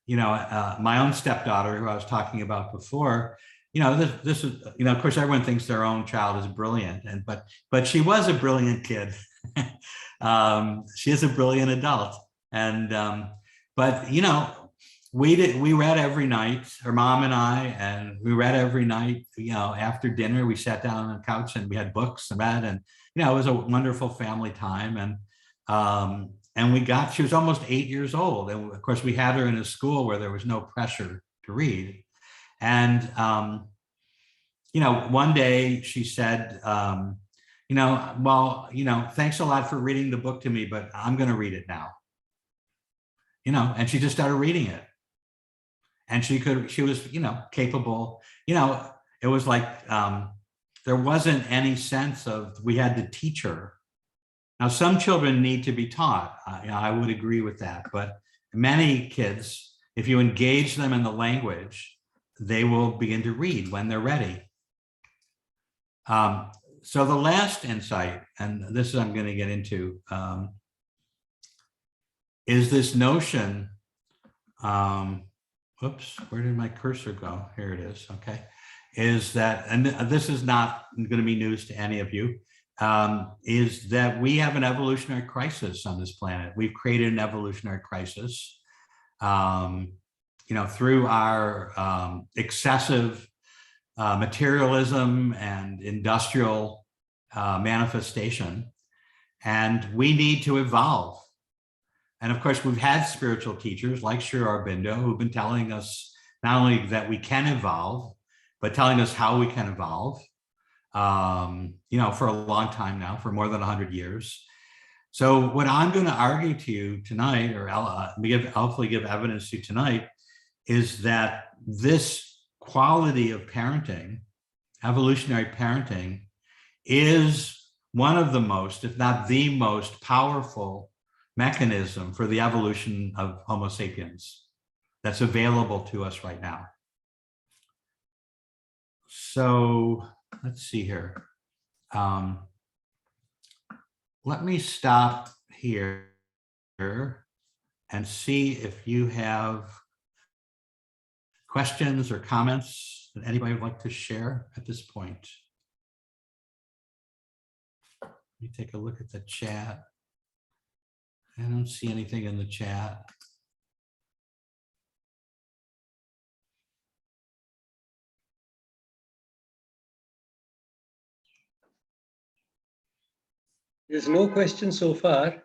own stepdaughter, who I was talking about before, this is, of course, everyone thinks their own child is brilliant, but she was a brilliant kid. She is a brilliant adult, and we read every night, her mom and I, and we read every night. After dinner, we sat down on the couch and we had books and read, and it was a wonderful family time. And she was almost 8 years old, and of course we had her in a school where there was no pressure to read. And one day she said, thanks a lot for reading the book to me, but I'm going to read it now. And she just started reading it. And she was, capable, it was like there wasn't any sense of we had to teach her. Now, some children need to be taught. I would agree with that. But many kids, if you engage them in the language, they will begin to read when they're ready. So the last insight, and this is I'm going to get into, is this notion, whoops, where did my cursor go? Here it is, okay. Is that, and this is not going to be news to any of you, is that we have an evolutionary crisis on this planet. We've created an evolutionary crisis, through our excessive materialism and industrial manifestation, and we need to evolve. And of course, we've had spiritual teachers like Sri Aurobindo who've been telling us not only that we can evolve, but telling us how we can evolve, for a long time now, for more than 100 years. So what I'm going to argue to you tonight, or hopefully give evidence to you tonight, is that this quality of parenting, evolutionary parenting, is one of the most, if not the most powerful mechanism for the evolution of Homo sapiens that's available to us right now. So let's see here. Let me stop here and see if you have questions or comments that anybody would like to share at this point. Let me take a look at the chat. I don't see anything in the chat. There's no question so far,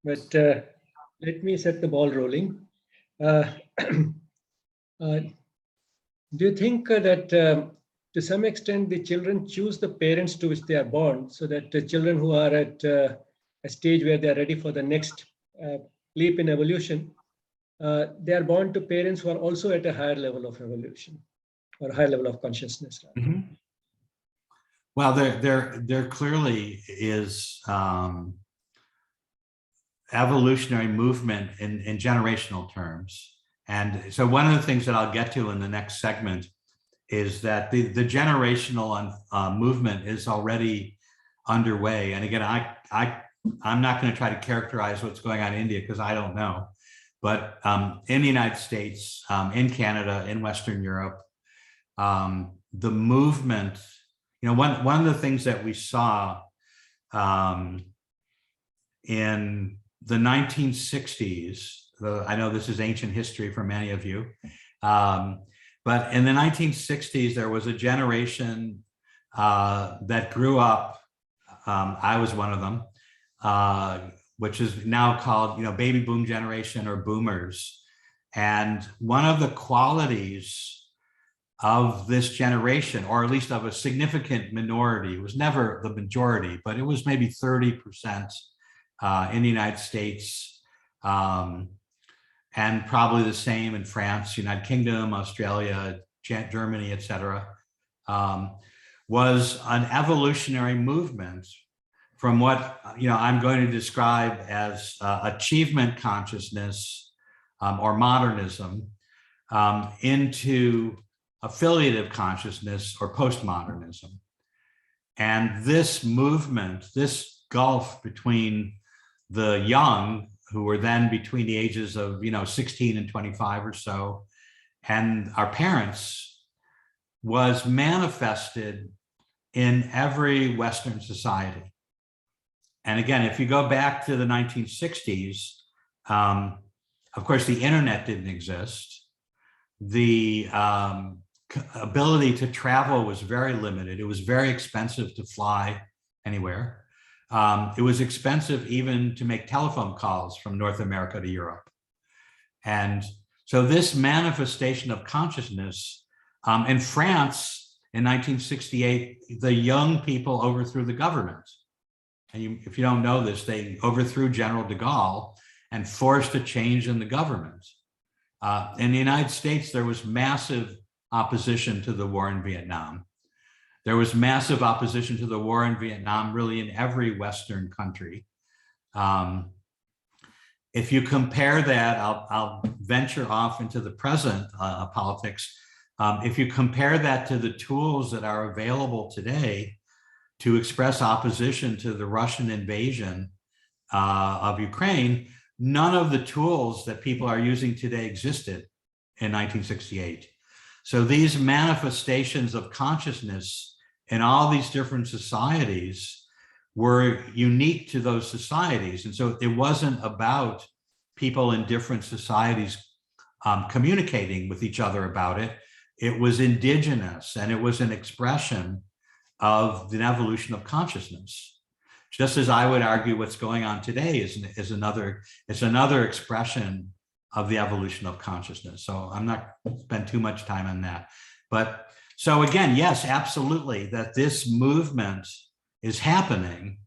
but let me set the ball rolling. Do you think that to some extent the children choose the parents to which they are born, so that the children who are at a stage where they are ready for the next leap in evolution, they are born to parents who are also at a higher level of evolution or higher level of consciousness? Mm-hmm. Well, there clearly is evolutionary movement in generational terms. And so one of the things that I'll get to in the next segment is that the generational movement is already underway. And again, I'm not going to try to characterize what's going on in India because I don't know. But in the United States, in Canada, in Western Europe, the movement, one of the things that we saw in the 1960s, I know this is ancient history for many of you, but in the 1960s, there was a generation that grew up, I was one of them, which is now called, baby boom generation or boomers. And one of the qualities of this generation, or at least of a significant minority, it was never the majority, but it was maybe 30% in the United States, and probably the same in France, United Kingdom, Australia, Germany, etc., was an evolutionary movement from what I'm going to describe as achievement consciousness or modernism into affiliative consciousness or postmodernism. And this movement, this gulf between the young, who were then between the ages of 16 and 25 or so, and our parents, was manifested in every Western society. And again, if you go back to the 1960s, of course, the internet didn't exist. The ability to travel was very limited. It was very expensive to fly anywhere. It was expensive even to make telephone calls from North America to Europe. And so this manifestation of consciousness, in France in 1968, the young people overthrew the government. And if you don't know this, they overthrew General de Gaulle and forced a change in the government. In the United States, there was massive opposition to the war in Vietnam. There was massive opposition to the war in Vietnam, really in every Western country. If you compare that, I'll venture off into the present politics. If you compare that to the tools that are available today to express opposition to the Russian invasion of Ukraine, none of the tools that people are using today existed in 1968. So these manifestations of consciousness in all these different societies were unique to those societies. And so it wasn't about people in different societies communicating with each other about it. It was indigenous, and it was an expression of an evolution of consciousness. Just as I would argue what's going on today is another expression of the evolution of consciousness. So I'm not going to spend too much time on that. But so again, yes, absolutely, that this movement is happening.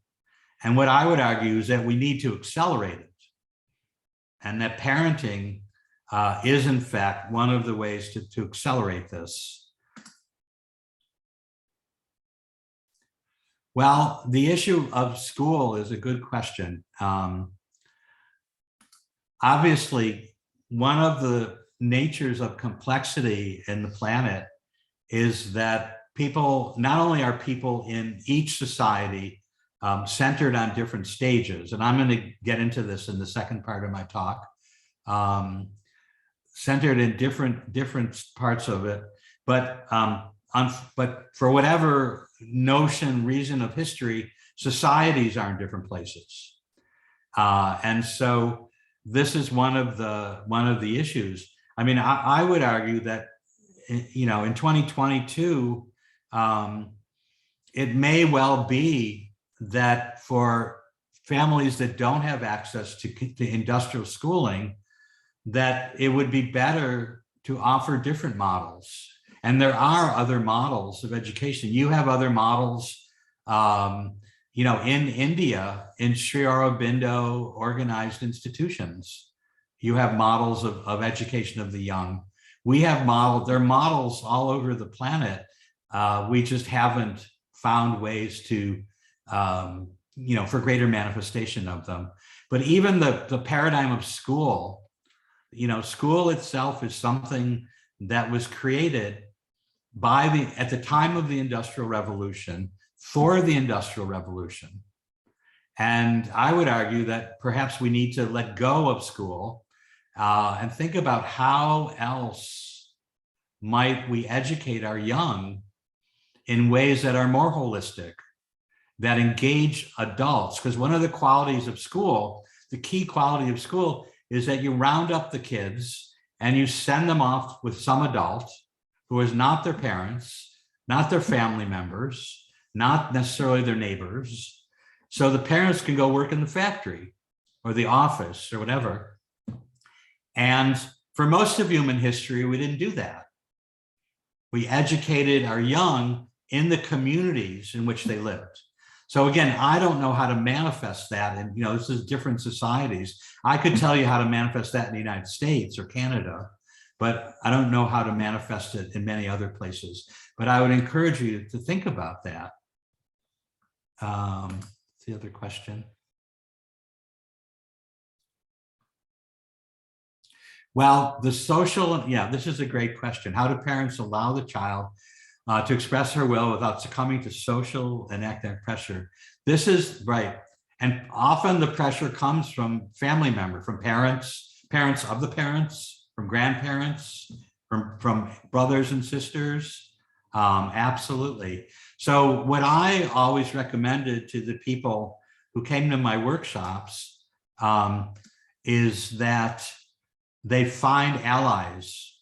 And what I would argue is that we need to accelerate it. And that parenting is in fact one of the ways to accelerate this. Well, the issue of school is a good question. Obviously, one of the natures of complexity in the planet is that people, not only are people in each society centered on different stages, and I'm going to get into this in the second part of my talk, centered in different parts of it, but for whatever reason of history, societies are in different places, and so this is one of the issues. I mean, I would argue that, you know, in 2022, it may well be that for families that don't have access to industrial schooling, that it would be better to offer different models. And there are other models of education. You have other models, you know, in India, in Sri Aurobindo organized institutions. You have models of education of the young. We have models, there are models all over the planet. We just haven't found ways to, you know, for greater manifestation of them. But even the paradigm of school, you know, school itself is something that was created by at the time of the Industrial Revolution, for the Industrial Revolution. And I would argue that perhaps we need to let go of school and think about how else might we educate our young in ways that are more holistic, that engage adults. Because one of the qualities of school, the key quality of school, is that you round up the kids and you send them off with some adult who is not their parents, not their family members, not necessarily their neighbors. So the parents can go work in the factory or the office or whatever. And for most of human history, we didn't do that. We educated our young in the communities in which they lived. So again, I don't know how to manifest that. And, you know, this is different societies. I could tell you how to manifest that in the United States or Canada, but I don't know how to manifest it in many other places. But I would encourage you to think about that. The other question. Well, the social, yeah, this is a great question. How do parents allow the child to express her will without succumbing to social and academic pressure? This is right. And often the pressure comes from family members, from parents, parents of the parents, from grandparents, from brothers and sisters. Absolutely. So what I always recommended to the people who came to my workshops is that they find allies.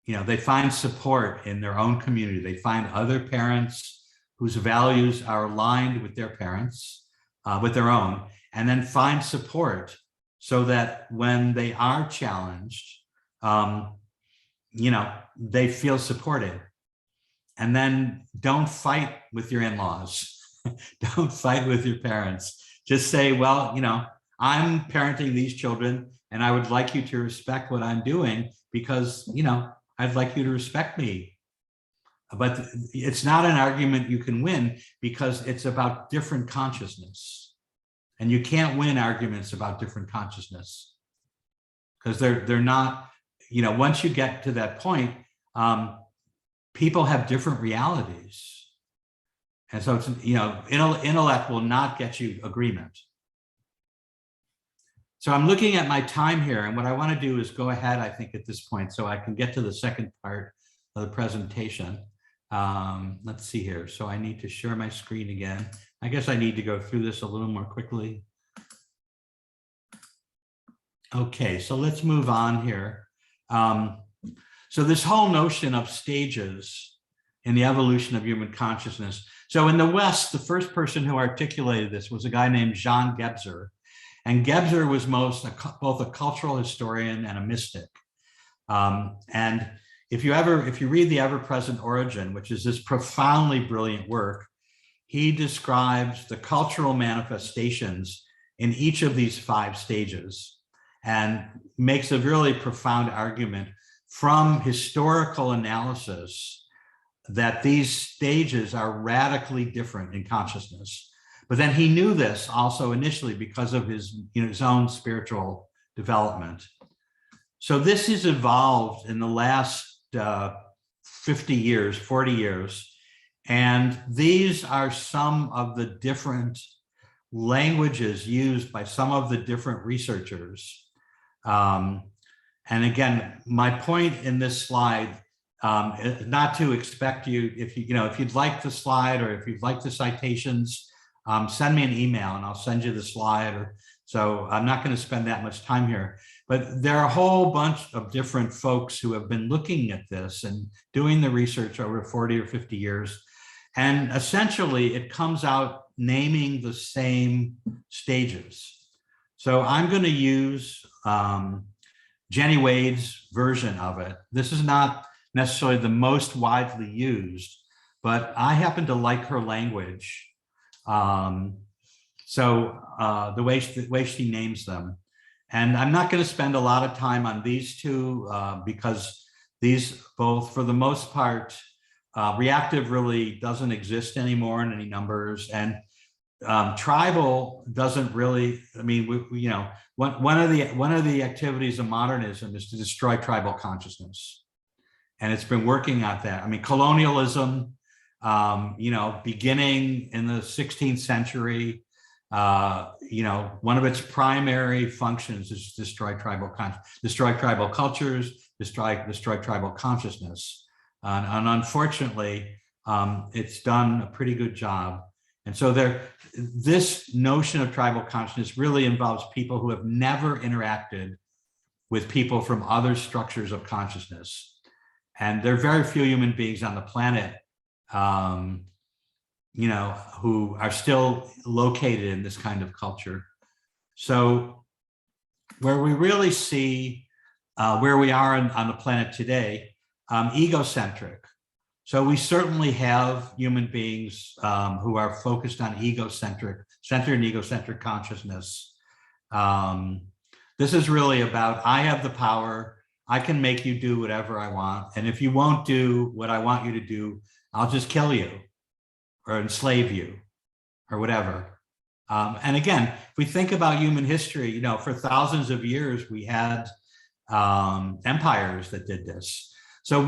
You know, they find support in their own community. They find other parents whose values are aligned with their parents, with their own, and then find support so that when they are challenged, you know, they feel supported. And then don't fight with your in-laws. Don't fight with your parents. Just say, well, you know, I'm parenting these children and I would like you to respect what I'm doing because, you know, I'd like you to respect me. But it's not an argument you can win because it's about different consciousness. And you can't win arguments about different consciousness because they're not, you know, once you get to that point, people have different realities. And so it's, you know, intellect will not get you agreement. So I'm looking at my time here, and what I want to do is go ahead, I think, at this point, so I can get to the second part of the presentation. Let's see here. So I need to share my screen again. I guess I need to go through this a little more quickly. Okay, so let's move on here. So this whole notion of stages in the evolution of human consciousness. So in the West, the first person who articulated this was a guy named Jean Gebser. And Gebser was both a cultural historian and a mystic. And if you read The Ever-Present Origin, which is this profoundly brilliant work, he describes the cultural manifestations in each of these 5 stages and makes a really profound argument from historical analysis that these stages are radically different in consciousness. But then he knew this also initially because of his own spiritual development. So this has evolved in the last 50 years, 40 years. And these are some of the different languages used by some of the different researchers. And again, my point in this slide is not to expect you, if you'd like the slide or if you'd like the citations, send me an email and I'll send you the slide. So I'm not going to spend that much time here. But there are a whole bunch of different folks who have been looking at this and doing the research over 40 or 50 years. And essentially, it comes out naming the same stages. So I'm going to use Jenny Wade's version of it. This is not necessarily the most widely used, but I happen to like her language. The way she names them. And I'm not going to spend a lot of time on these two because these both, for the most part, reactive really doesn't exist anymore in any numbers. And tribal doesn't really, I mean, one of the activities of modernism is to destroy tribal consciousness. And it's been working at that. I mean, colonialism, beginning in the 16th century, one of its primary functions is to destroy tribal cultures, destroy tribal consciousness. And unfortunately, it's done a pretty good job. And so this notion of tribal consciousness really involves people who have never interacted with people from other structures of consciousness. And there are very few human beings on the planet who are still located in this kind of culture. So where we really see where we are on the planet today, egocentric. So we certainly have human beings who are focused on centered in egocentric consciousness. This is really about, I have the power, I can make you do whatever I want. And if you won't do what I want you to do, I'll just kill you or enslave you or whatever. And again, if we think about human history, for thousands of years, we had empires that did this. So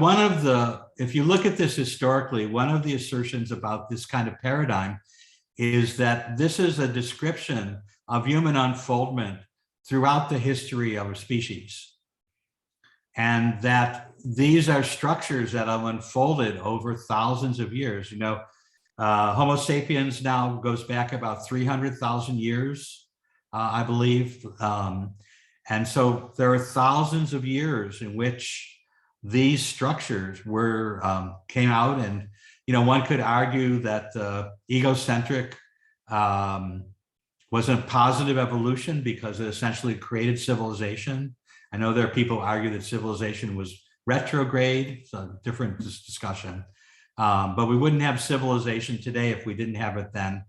if you look at this historically, one of the assertions about this kind of paradigm is that this is a description of human unfoldment throughout the history of a species. And that these are structures that have unfolded over thousands of years. Homo sapiens now goes back about 300,000 years, I believe. And so there are thousands of years in which these structures came out, and one could argue that egocentric was a positive evolution because it essentially created civilization. I know there are people who argue that civilization was retrograde. It's a different discussion. But we wouldn't have civilization today if we didn't have it then.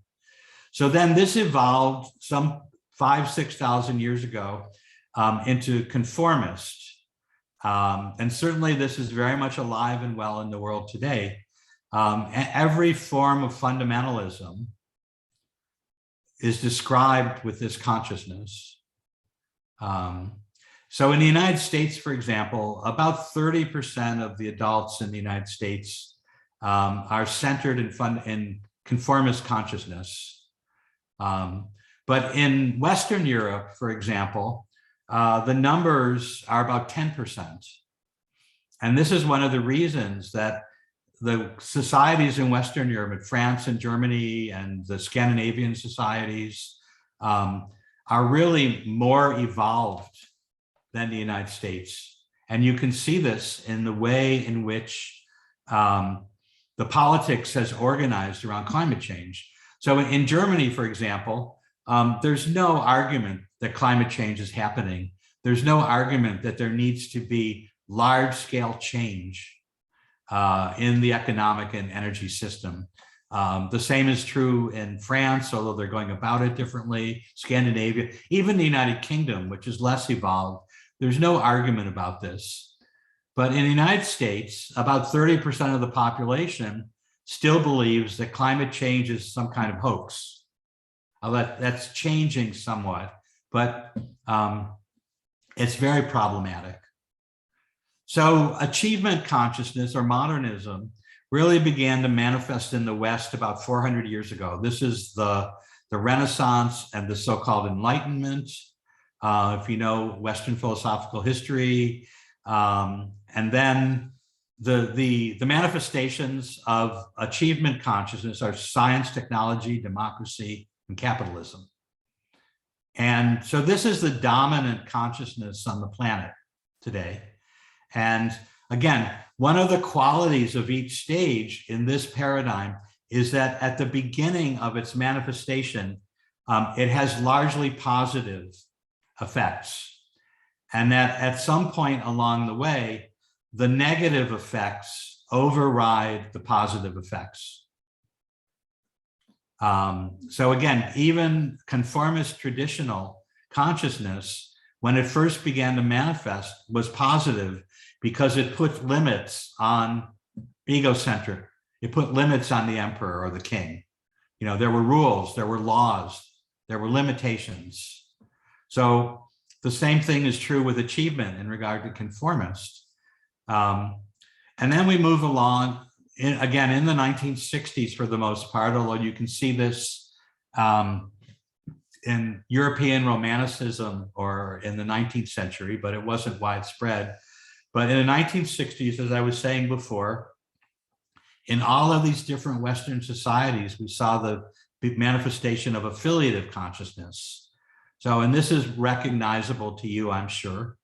So then this evolved some 5,000-6,000 years ago into conformist. And certainly this is very much alive and well in the world today. Every form of fundamentalism is described with this consciousness. So in the United States, for example, about 30% of the adults in the United States are centered in conformist consciousness. But in Western Europe, for example, the numbers are about 10%. And this is one of the reasons that the societies in Western Europe, France and Germany and the Scandinavian societies are really more evolved than the United States. And you can see this in the way in which the politics has organized around climate change. So in Germany, for example, there's no argument that climate change is happening. There's no argument that there needs to be large-scale change in the economic and energy system. The same is true in France, although they're going about it differently, Scandinavia, even the United Kingdom, which is less evolved. There's no argument about this. But in the United States, about 30% of the population still believes that climate change is some kind of hoax. That's changing somewhat, but it's very problematic. So achievement consciousness or modernism really began to manifest in the West about 400 years ago. This is the Renaissance and the so-called Enlightenment. If you know Western philosophical history, and then the manifestations of achievement consciousness are science, technology, democracy, and capitalism. And so this is the dominant consciousness on the planet today. And again, one of the qualities of each stage in this paradigm is that at the beginning of its manifestation, it has largely positive effects. And that at some point along the way, the negative effects override the positive effects. So again, even conformist traditional consciousness, when it first began to manifest, was positive because it put limits on egocentric. It put limits on the emperor or the king. You know, there were rules, there were laws, there were limitations. So the same thing is true with achievement in regard to conformist. And then we move along, again, in the 1960s for the most part, although you can see this in European Romanticism or in the 19th century, but it wasn't widespread. But in the 1960s, as I was saying before, in all of these different Western societies, we saw the manifestation of affiliative consciousness. So, and this is recognizable to you, I'm sure,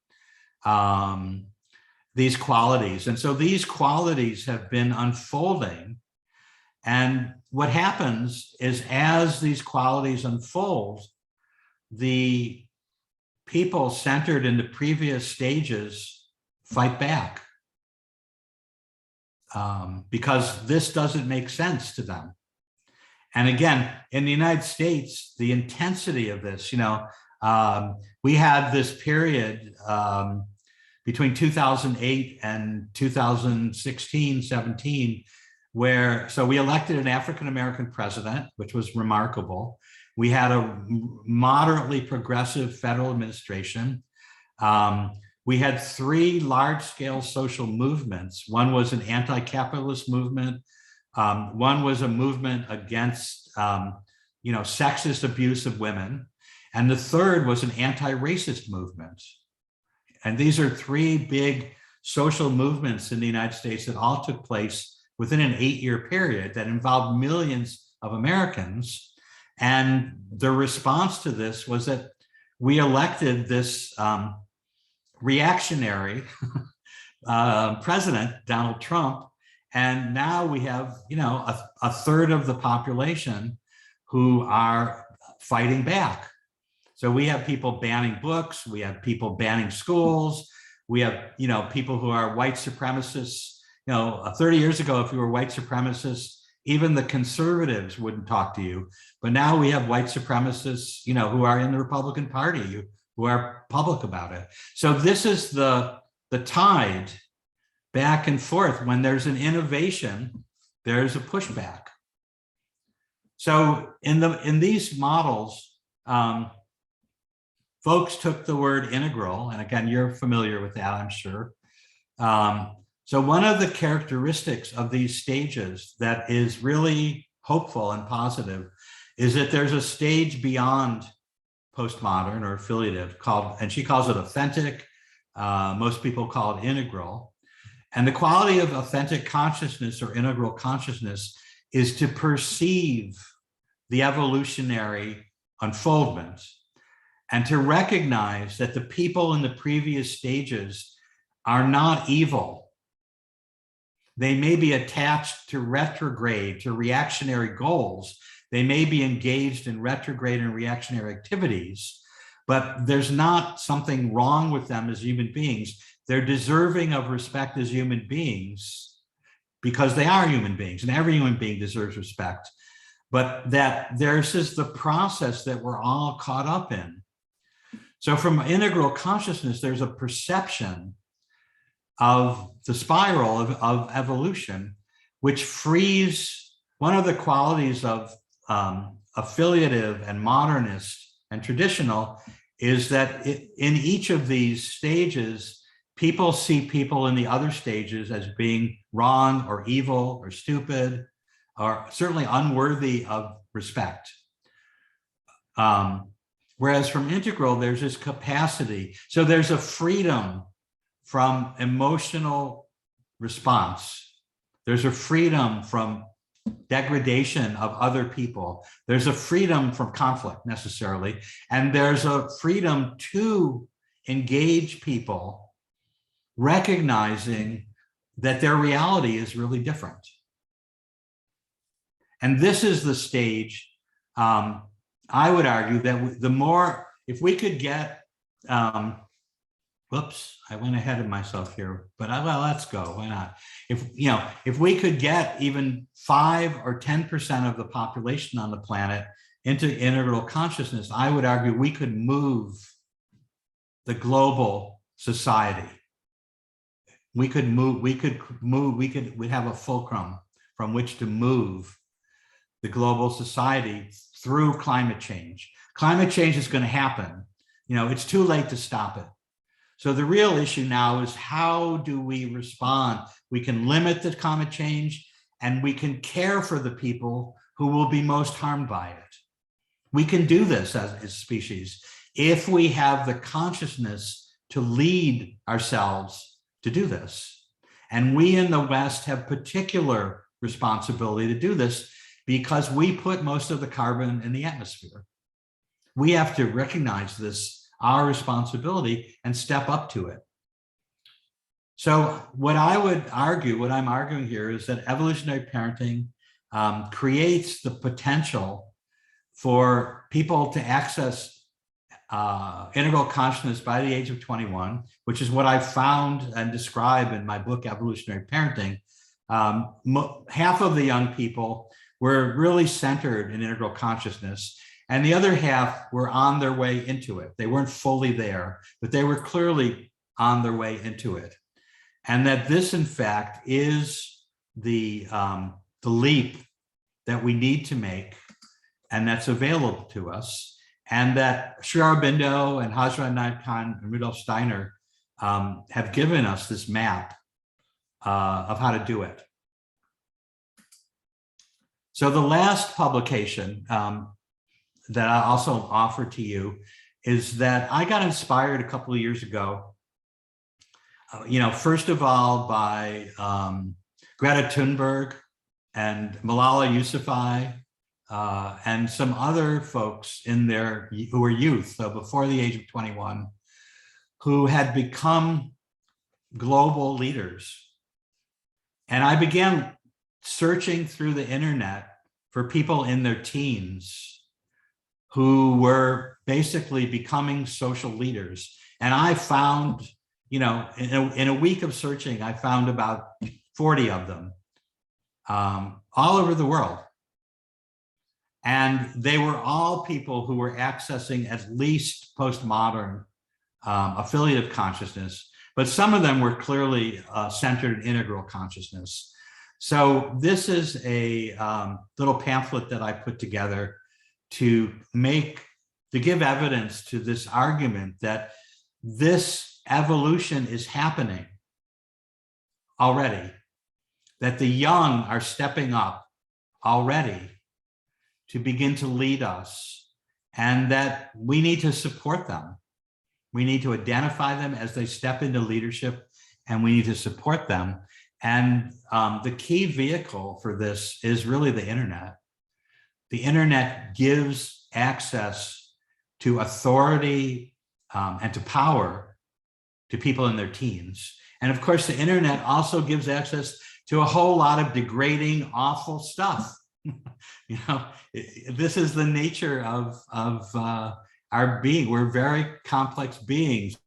these qualities. And so these qualities have been unfolding. And what happens is as these qualities unfold, the people centered in the previous stages fight back because this doesn't make sense to them. And again, in the United States, the intensity of this, we had this period between 2008 and 2016, 17, where, so we elected an African-American president, which was remarkable. We had a moderately progressive federal administration. We had three large-scale social movements. One was an anti-capitalist movement. One was a movement against, sexist abuse of women. And the third was an anti-racist movement. And these are three big social movements in the United States that all took place within an 8-year period that involved millions of Americans. And the response to this was that we elected this reactionary president, Donald Trump, and now we have, a third of the population who are fighting back. So we have people banning books, we have people banning schools, we have, people who are white supremacists. 30 years ago, if you were white supremacists, even the conservatives wouldn't talk to you. But now we have white supremacists, who are in the Republican Party, who are public about it. So this is the tide back and forth. When there's an innovation, there's a pushback. So in these models, folks took the word integral, and again, you're familiar with that, I'm sure. So one of the characteristics of these stages that is really hopeful and positive is that there's a stage beyond postmodern or affiliative called, and she calls it authentic. Most people call it integral. And the quality of authentic consciousness or integral consciousness is to perceive the evolutionary unfoldment and to recognize that the people in the previous stages are not evil. They may be attached to retrograde, to reactionary goals. They may be engaged in retrograde and reactionary activities, but there's not something wrong with them as human beings. They're deserving of respect as human beings because they are human beings, and every human being deserves respect. But that there's just the process that we're all caught up in. So from integral consciousness, there's a perception of the spiral of evolution, which frees one of the qualities of affiliative and modernist and traditional is that in each of these stages, people see people in the other stages as being wrong or evil or stupid or certainly unworthy of respect. Whereas from integral, there's this capacity. So there's a freedom from emotional response. There's a freedom from degradation of other people. There's a freedom from conflict necessarily. And there's a freedom to engage people, recognizing that their reality is really different. And this is the stage, I would argue that the more, if we could get, whoops, I went ahead of myself here, but well, let's go, why not? If we could get even 5 or 10% of the population on the planet into integral consciousness, I would argue we could move the global society. We'd have a fulcrum from which to move the global society through climate change. Climate change is going to happen. It's too late to stop it. So the real issue now is how do we respond? We can limit the climate change and we can care for the people who will be most harmed by it. We can do this as a species if we have the consciousness to lead ourselves to do this. And we in the West have particular responsibility to do this because we put most of the carbon in the atmosphere. We have to recognize this, our responsibility, and step up to it. So what I'm arguing here is that evolutionary parenting creates the potential for people to access integral consciousness by the age of 21, which is what I found and describe in my book, Evolutionary Parenting. Half of the young people were really centered in integral consciousness, and the other half were on their way into it. They weren't fully there, but they were clearly on their way into it. And that this, in fact, is the leap that we need to make, and that's available to us. And that Sri Aurobindo and Hazrat Khan and Rudolf Steiner have given us this map of how to do it. So the last publication that I also offer to you is that I got inspired a couple of years ago, first of all by Greta Thunberg and Malala Yousafzai and some other folks who were youth, so before the age of 21, who had become global leaders. And I began searching through the internet for people in their teens who were basically becoming social leaders. And I found, in a week of searching, I found about 40 of them all over the world. And they were all people who were accessing at least postmodern affiliative consciousness, but some of them were clearly centered in integral consciousness. So this is a little pamphlet that I put together to give evidence to this argument that this evolution is happening already, that the young are stepping up already to begin to lead us, and that we need to support them. We need to identify them as they step into leadership, and we need to support them. And the key vehicle for this is really the internet. The internet gives access to authority and to power to people in their teens. And of course, the internet also gives access to a whole lot of degrading, awful stuff. You know, this is the nature of our being. We're very complex beings,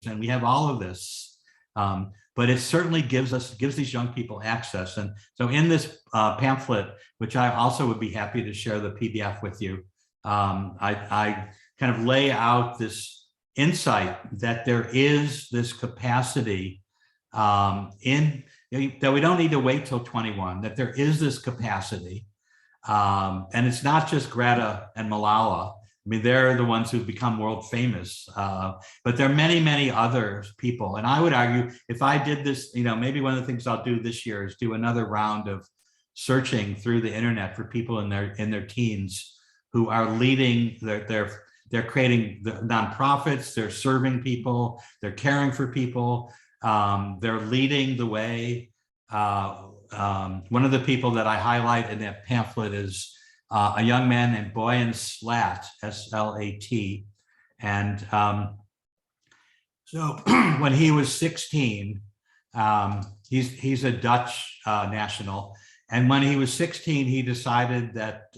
and we have all of this. But it certainly gives these young people access. And so in this pamphlet, which I also would be happy to share the PDF with you, I kind of lay out this insight that there is this capacity that we don't need to wait till 21, that there is this capacity. And it's not just Greta and Malala. I mean, they're the ones who've become world famous, but there are many, many other people. And I would argue, if I did this, you know, maybe one of the things I'll do this year is do another round of searching through the internet for people in their teens who are leading. They're creating the nonprofits. They're serving people. They're caring for people. They're leading the way. One of the people that I highlight in that pamphlet is a young man named Boyan Slat, S-L-A-T. And so when he was 16, he's a Dutch national. And when he was 16, he decided that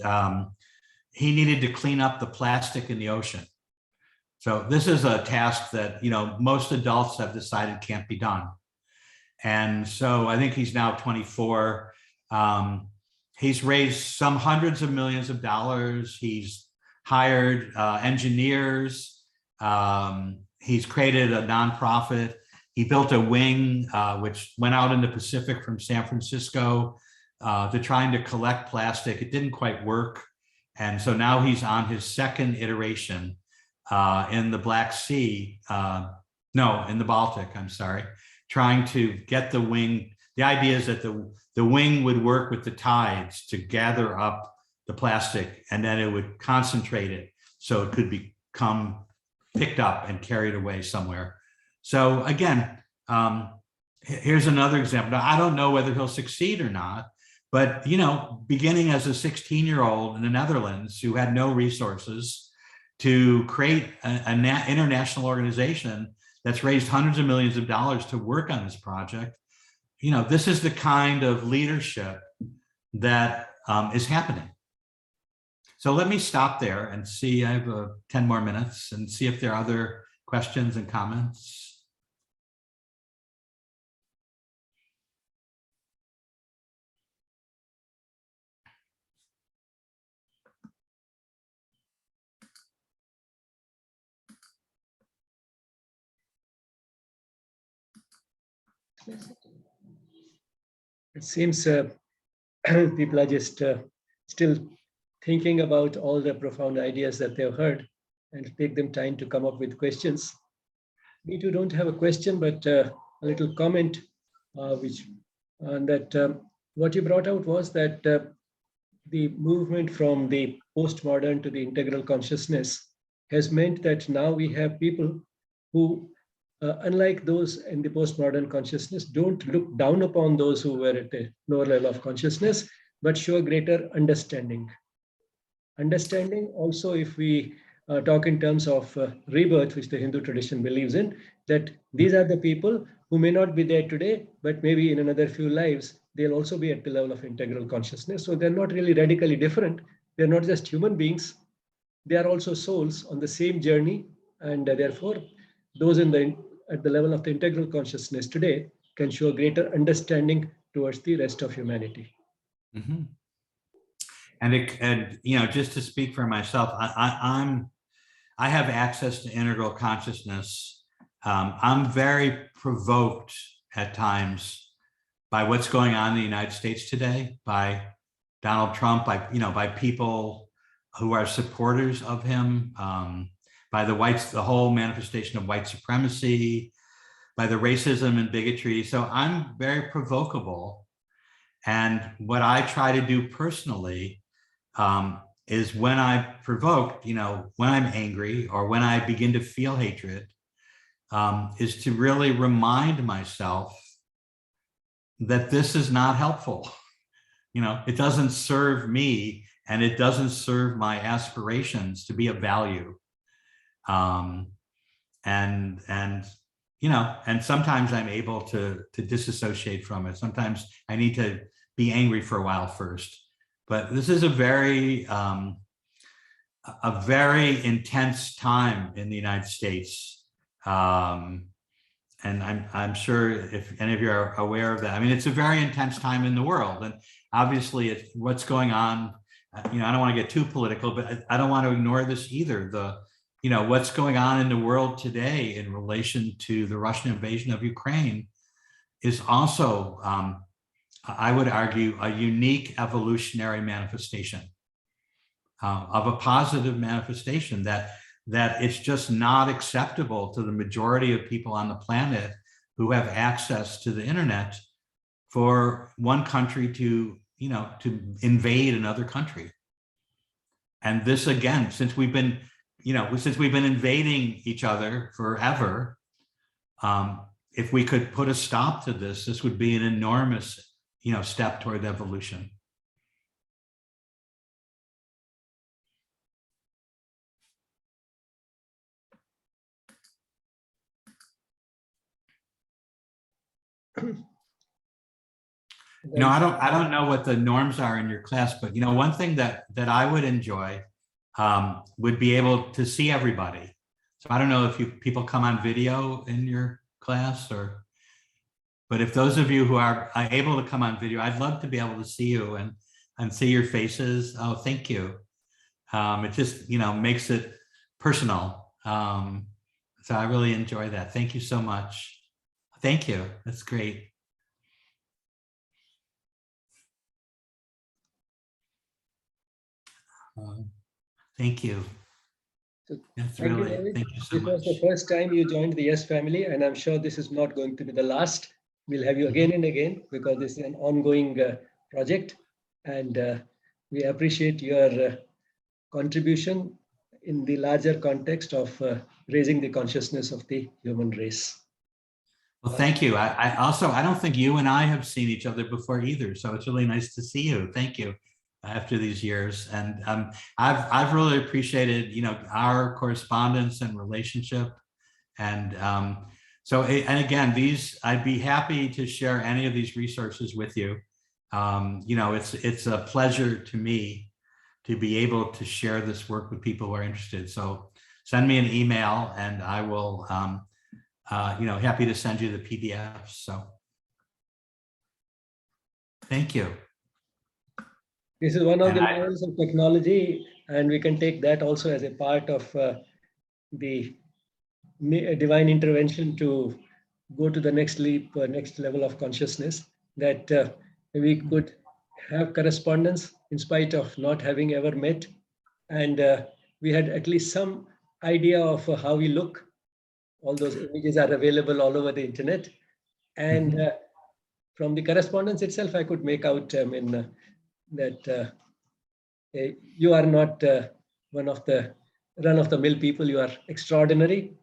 he needed to clean up the plastic in the ocean. So this is a task that, you know, most adults have decided can't be done. And so I think he's now 24. He's raised some hundreds of millions of dollars. He's hired engineers. He's created a nonprofit. He built a wing which went out in the Pacific from San Francisco to trying to collect plastic. It didn't quite work. And so now he's on his second iteration in the Black Sea. No, in the Baltic, I'm sorry, trying to get the wing. The idea is that the wing would work with the tides to gather up the plastic, and then it would concentrate it so it could become picked up and carried away somewhere. So again, here's another example. Now, I don't know whether he'll succeed or not, but, you know, beginning as a 16-year-old in the Netherlands who had no resources to create an international organization that's raised hundreds of millions of dollars to work on this project. You know, this is the kind of leadership that is happening. So let me stop there and see, I have 10 more minutes, and see if there are other questions and comments. It seems people are just still thinking about all the profound ideas that they've heard, and take them time to come up with questions. Me too don't have a question, but a little comment, what you brought out was that the movement from the postmodern to the integral consciousness has meant that now we have people who, unlike those in the postmodern consciousness, don't look down upon those who were at a lower level of consciousness, but show a greater understanding. Understanding also, if we talk in terms of rebirth, which the Hindu tradition believes in, that these are the people who may not be there today, but maybe in another few lives, they'll also be at the level of integral consciousness. So they're not really radically different. They're not just human beings. They are also souls on the same journey. And therefore, those at the level of the integral consciousness today can show greater understanding towards the rest of humanity. Mm-hmm. And you know, just to speak for myself, I have access to integral consciousness. I'm very provoked at times by what's going on in the United States today, by Donald Trump, by people who are supporters of him, by the whole manifestation of white supremacy, by the racism and bigotry. So I'm very provocable. And what I try to do personally is when I'm provoked, when I'm angry or when I begin to feel hatred, is to really remind myself that this is not helpful. It doesn't serve me and it doesn't serve my aspirations to be of value. And sometimes I'm able to disassociate from it. Sometimes I need to be angry for a while first. But this is a very intense time in the United States. And I'm sure if any of you are aware of that. I mean, it's a very intense time in the world. And obviously it's what's going on. I don't want to get too political, but I don't want to ignore this either. What's going on in the world today in relation to the Russian invasion of Ukraine is also, I would argue, a unique evolutionary manifestation of a positive manifestation that it's just not acceptable to the majority of people on the planet who have access to the internet for one country to invade another country. And this, again, since we've been invading each other forever, if we could put a stop to this would be an enormous, step toward evolution. I don't know what the norms are in your class, but one thing that I would enjoy would be able to see everybody. So I don't know if people come on video in your class but if those of you who are able to come on video, I'd love to be able to see you and see your faces. Oh, thank you. It just, makes it personal. So I really enjoy that. Thank you so much. Thank you. That's great. Thank you. That's Thank really, you, thank you so this much. was the first time you joined the Yes family, and I'm sure this is not going to be the last. We'll have you again and again because this is an ongoing project, and we appreciate your contribution in the larger context of raising the consciousness of the human race. Well, thank you. I don't think you and I have seen each other before either, so it's really nice to see you. Thank you. After these years, and I've really appreciated our correspondence and relationship, and and again, I'd be happy to share any of these resources with you. It's a pleasure to me to be able to share this work with people who are interested. So send me an email, and I will happy to send you the PDFs. So thank you. This is one of the models of technology, and we can take that also as a part of the divine intervention to go to the next leap, next level of consciousness, that we could have correspondence in spite of not having ever met. And we had at least some idea of how we look. All those images are available all over the internet. And from the correspondence itself, I could make out that you are not one of the run-of-the-mill people. You are extraordinary.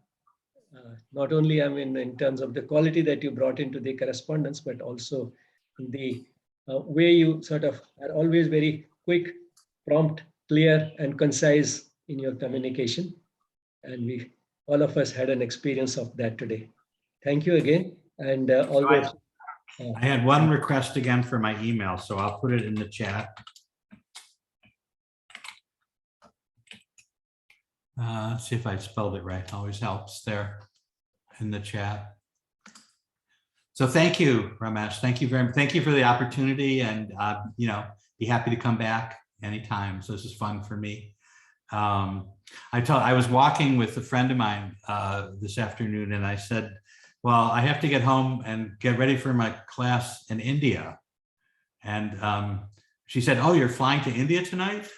Not only, in terms of the quality that you brought into the correspondence, but also in the way you sort of are always very quick, prompt, clear, and concise in your communication. And all of us had an experience of that today. Thank you again. And I had one request again for my email, so I'll put it in the chat. Let's see if I spelled it right. Always helps there in the chat. So thank you, Ramesh. Thank you very much. Thank you for the opportunity, and be happy to come back anytime. So this is fun for me. I was walking with a friend of mine this afternoon, and I said Well, I have to get home and get ready for my class in India. And she said, "Oh, you're flying to India tonight?"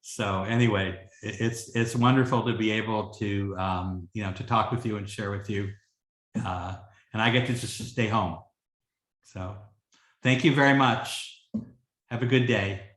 So anyway, it's wonderful to be able to to talk with you and share with you, and I get to just stay home. So thank you very much. Have a good day.